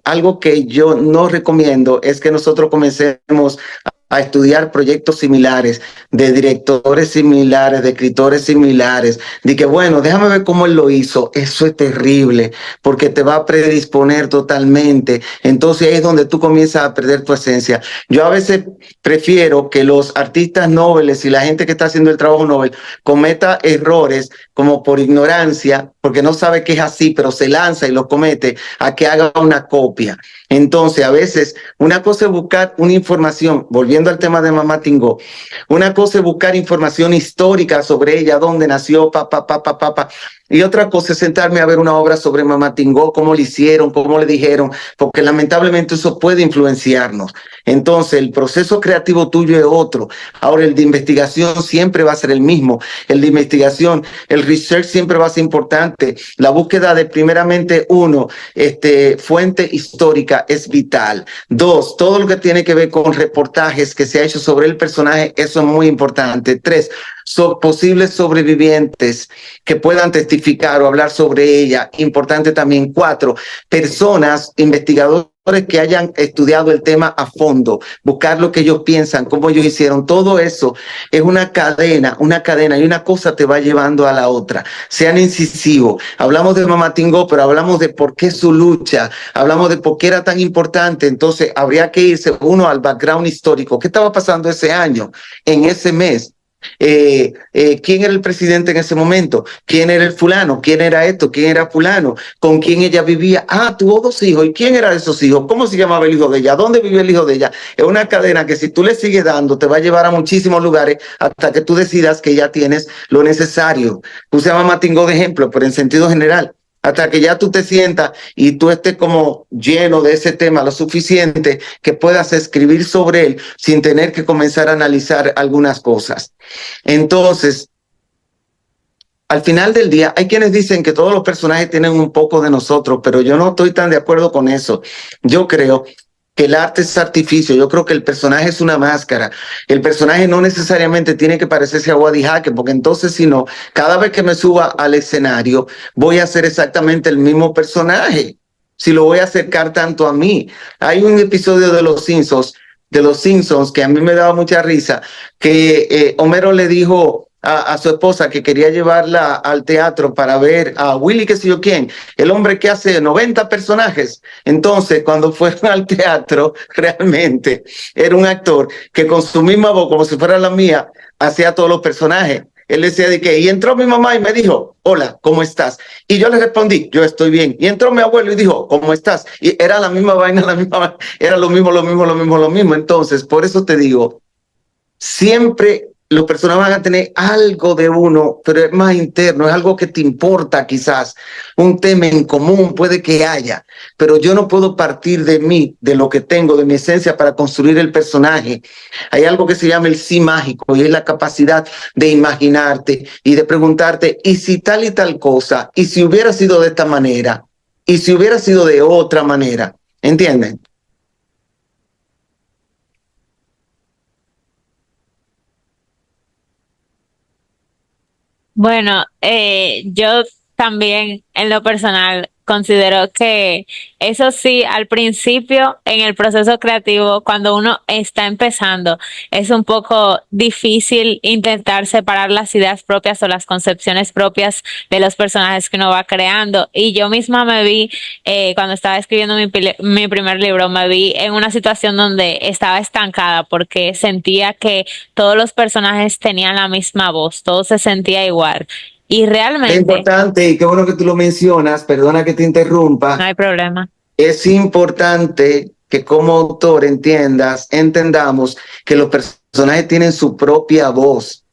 C: algo que yo no recomiendo es que nosotros comencemos a estudiar proyectos similares, de directores similares, de escritores similares, de que bueno, déjame ver cómo él lo hizo. Eso es terrible, porque te va a predisponer totalmente. Entonces ahí es donde tú comienzas a perder tu esencia. Yo a veces prefiero que los artistas nobles y la gente que está haciendo el trabajo noble cometa errores como por ignorancia, porque no sabe que es así, pero se lanza y lo comete, a que haga una copia. Entonces, a veces, una cosa es buscar una información, volviendo al tema de Mamá Tingó, una cosa es buscar información histórica sobre ella, dónde nació, y otra cosa es sentarme a ver una obra sobre Mamá Tingó, cómo le hicieron, cómo le dijeron, porque lamentablemente eso puede influenciarnos. Entonces, el proceso creativo tuyo es otro. Ahora, el de investigación siempre va a ser el mismo. El de investigación, el research siempre va a ser importante. La búsqueda de, primeramente, uno, fuente histórica es vital. Dos, todo lo que tiene que ver con reportajes que se ha hecho sobre el personaje, eso es muy importante. Tres, posibles sobrevivientes que puedan testificar o hablar sobre ella, importante también. Cuatro, personas, investigadores que hayan estudiado el tema a fondo, buscar lo que ellos piensan, cómo ellos hicieron, todo eso es una cadena, y una cosa te va llevando a la otra. Sean incisivos. Hablamos de Mamá Tingó, pero hablamos de por qué su lucha, hablamos de por qué era tan importante. Entonces habría que irse uno al background histórico. ¿Qué estaba pasando ese año, en ese mes? ¿Quién era el presidente en ese momento? ¿Quién era el fulano? ¿Quién era esto? ¿Quién era fulano? ¿Con quién ella vivía? Ah, tuvo 2 hijos. ¿Y quién era de esos hijos? ¿Cómo se llamaba el hijo de ella? ¿Dónde vive el hijo de ella? Es una cadena que si tú le sigues dando te va a llevar a muchísimos lugares hasta que tú decidas que ya tienes lo necesario. Puse a Mamá Tingó de ejemplo, pero en sentido general. Hasta que ya tú te sientas y tú estés como lleno de ese tema lo suficiente que puedas escribir sobre él sin tener que comenzar a analizar algunas cosas. Entonces, al final del día, hay quienes dicen que todos los personajes tienen un poco de nosotros, pero yo no estoy tan de acuerdo con eso. Yo creo que el arte es artificio. Yo creo que el personaje es una máscara. El personaje no necesariamente tiene que parecerse a Wadi Jaque, porque entonces si no, cada vez que me suba al escenario, voy a hacer exactamente el mismo personaje. Si lo voy a acercar tanto a mí. Hay un episodio de Los Simpsons, que a mí me daba mucha risa, que Homero le dijo a su esposa que quería llevarla al teatro para ver a Willy, qué sé yo quién, el hombre que hace 90 personajes. Entonces, cuando fueron al teatro, realmente era un actor que con su misma voz, como si fuera la mía, hacía todos los personajes. Él decía de que, y entró mi mamá y me dijo, hola, ¿cómo estás? Y yo le respondí, yo estoy bien. Y entró mi abuelo y dijo, ¿cómo estás? Y era la misma vaina, era lo mismo. Entonces, por eso te digo, siempre los personajes van a tener algo de uno, pero es más interno, es algo que te importa quizás, un tema en común puede que haya, pero yo no puedo partir de mí, de lo que tengo, de mi esencia para construir el personaje. Hay algo que se llama el sí mágico y es la capacidad de imaginarte y de preguntarte, ¿y si tal y tal cosa? ¿Y si hubiera sido de esta manera? ¿Y si hubiera sido de otra manera? ¿Entienden?
B: Bueno, yo también en lo personal considero que eso sí, al principio en el proceso creativo, cuando uno está empezando, es un poco difícil intentar separar las ideas propias o las concepciones propias de los personajes que uno va creando. Y yo misma me vi, cuando estaba escribiendo mi primer libro, me vi en una situación donde estaba estancada porque sentía que todos los personajes tenían la misma voz, todo se sentía igual. Y
C: Es
B: realmente,
C: importante, y qué bueno que tú lo mencionas, perdona que te interrumpa,
B: no hay problema.
C: es importante que como autor entendamos que los personajes tienen su propia voz.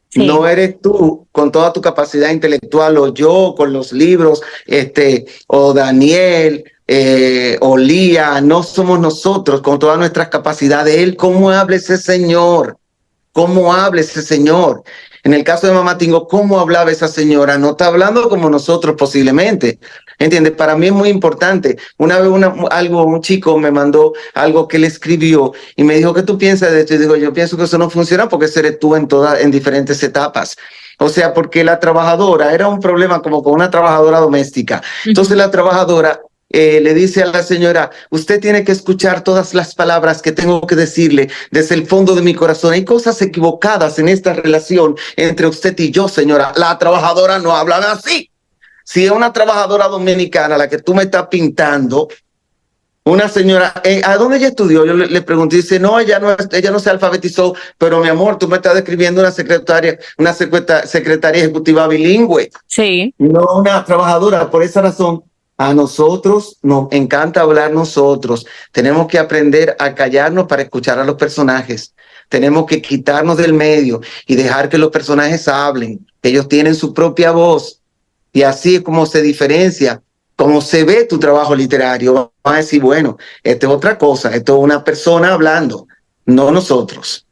B: Sí,
C: No eres tú con toda tu capacidad intelectual, o yo con los libros, o Daniel, o Lía, no somos nosotros con todas nuestras capacidades. Él, ¿cómo habla ese señor? ¿Cómo habla ese señor? En el caso de Mamá Tingó, ¿cómo hablaba esa señora? No está hablando como nosotros posiblemente. ¿Entiendes? Para mí es muy importante. Una vez un chico me mandó algo que él escribió y me dijo, ¿qué tú piensas de esto? Y digo, yo pienso que eso no funciona porque ese eres tú en diferentes etapas. O sea, porque la trabajadora, era un problema como con una trabajadora doméstica. Entonces la trabajadora le dice a la señora, usted tiene que escuchar todas las palabras que tengo que decirle desde el fondo de mi corazón. Hay cosas equivocadas en esta relación entre usted y yo, señora. La trabajadora no hablan así. Si es una trabajadora dominicana la que tú me estás pintando, una señora, ¿a dónde ella estudió? Yo le pregunté, dice, no, ella no se alfabetizó, pero mi amor, tú me estás describiendo una secretaria ejecutiva bilingüe,
B: sí.
C: no una trabajadora. Por esa razón, a nosotros nos encanta hablar nosotros. Tenemos que aprender a callarnos para escuchar a los personajes. Tenemos que quitarnos del medio y dejar que los personajes hablen. Ellos tienen su propia voz. Y así es como se diferencia, como se ve tu trabajo literario. Van a decir, bueno, esto es otra cosa, esto es una persona hablando, no nosotros.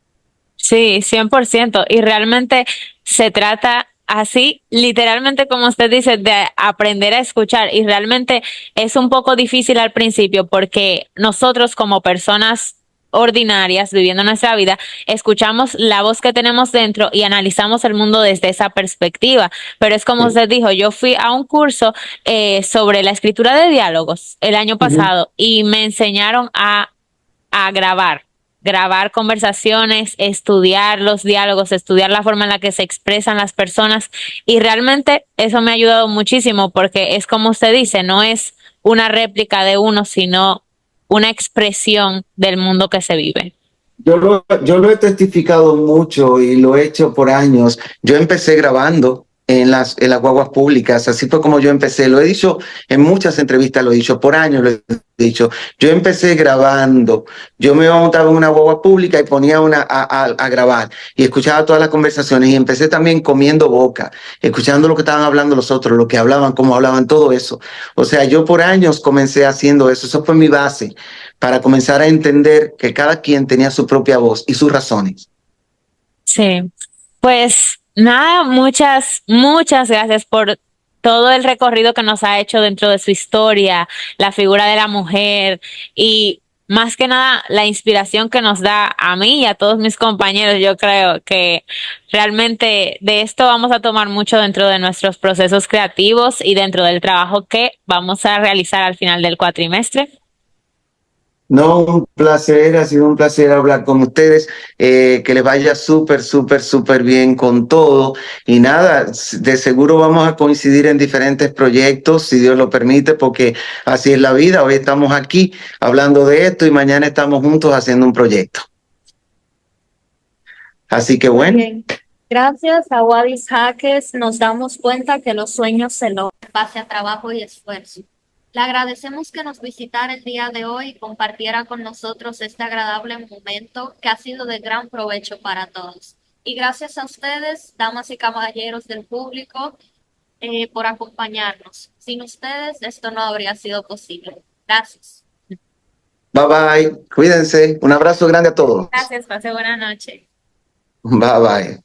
B: Sí, 100%. Y realmente se trata así, literalmente como usted dice, de aprender a escuchar. Y realmente es un poco difícil al principio porque nosotros como personas ordinarias, viviendo nuestra vida, escuchamos la voz que tenemos dentro y analizamos el mundo desde esa perspectiva. Pero es como
C: Sí.
B: usted dijo, yo fui a un curso sobre la escritura de diálogos el año
C: Ujú.
B: pasado y me enseñaron a grabar conversaciones, estudiar los diálogos, estudiar la forma en la que se expresan las personas y realmente eso me ha ayudado muchísimo porque es como usted dice, no es una réplica de uno, sino una expresión del mundo que se vive.
C: Yo lo he testificado mucho y lo he hecho por años. Yo empecé grabando en las guaguas públicas, así fue como yo empecé. Lo he dicho en muchas entrevistas, lo he dicho por años, lo he dicho. Yo empecé grabando. Yo me iba a montar en una guagua pública y ponía a grabar y escuchaba todas las conversaciones y empecé también comiendo boca, escuchando lo que estaban hablando los otros, lo que hablaban, cómo hablaban, todo eso. O sea, yo por años comencé haciendo eso. Eso fue mi base para comenzar a entender que cada quien tenía su propia voz y sus razones.
B: Sí, pues nada, muchas gracias por todo el recorrido que nos ha hecho dentro de su historia, la figura de la mujer y más que nada la inspiración que nos da a mí y a todos mis compañeros. Yo creo que realmente de esto vamos a tomar mucho dentro de nuestros procesos creativos y dentro del trabajo que vamos a realizar al final del cuatrimestre.
C: No, un placer, ha sido un placer hablar con ustedes, que les vaya súper, súper, súper bien con todo. Y nada, de seguro vamos a coincidir en diferentes proyectos, si Dios lo permite, porque así es la vida. Hoy estamos aquí hablando de esto y mañana estamos juntos haciendo un proyecto. Así que
A: Muy
C: bueno.
A: bien. Gracias a Wadis Jaques nos damos cuenta que los sueños se logran en base a trabajo y esfuerzo. Le agradecemos que nos visitara el día de hoy y compartiera con nosotros este agradable momento que ha sido de gran provecho para todos. Y gracias a ustedes, damas y caballeros del público, por acompañarnos. Sin ustedes esto no habría sido posible. Gracias.
C: Bye bye, cuídense. Un abrazo grande a todos.
B: Gracias, pase buena noche.
C: Bye bye.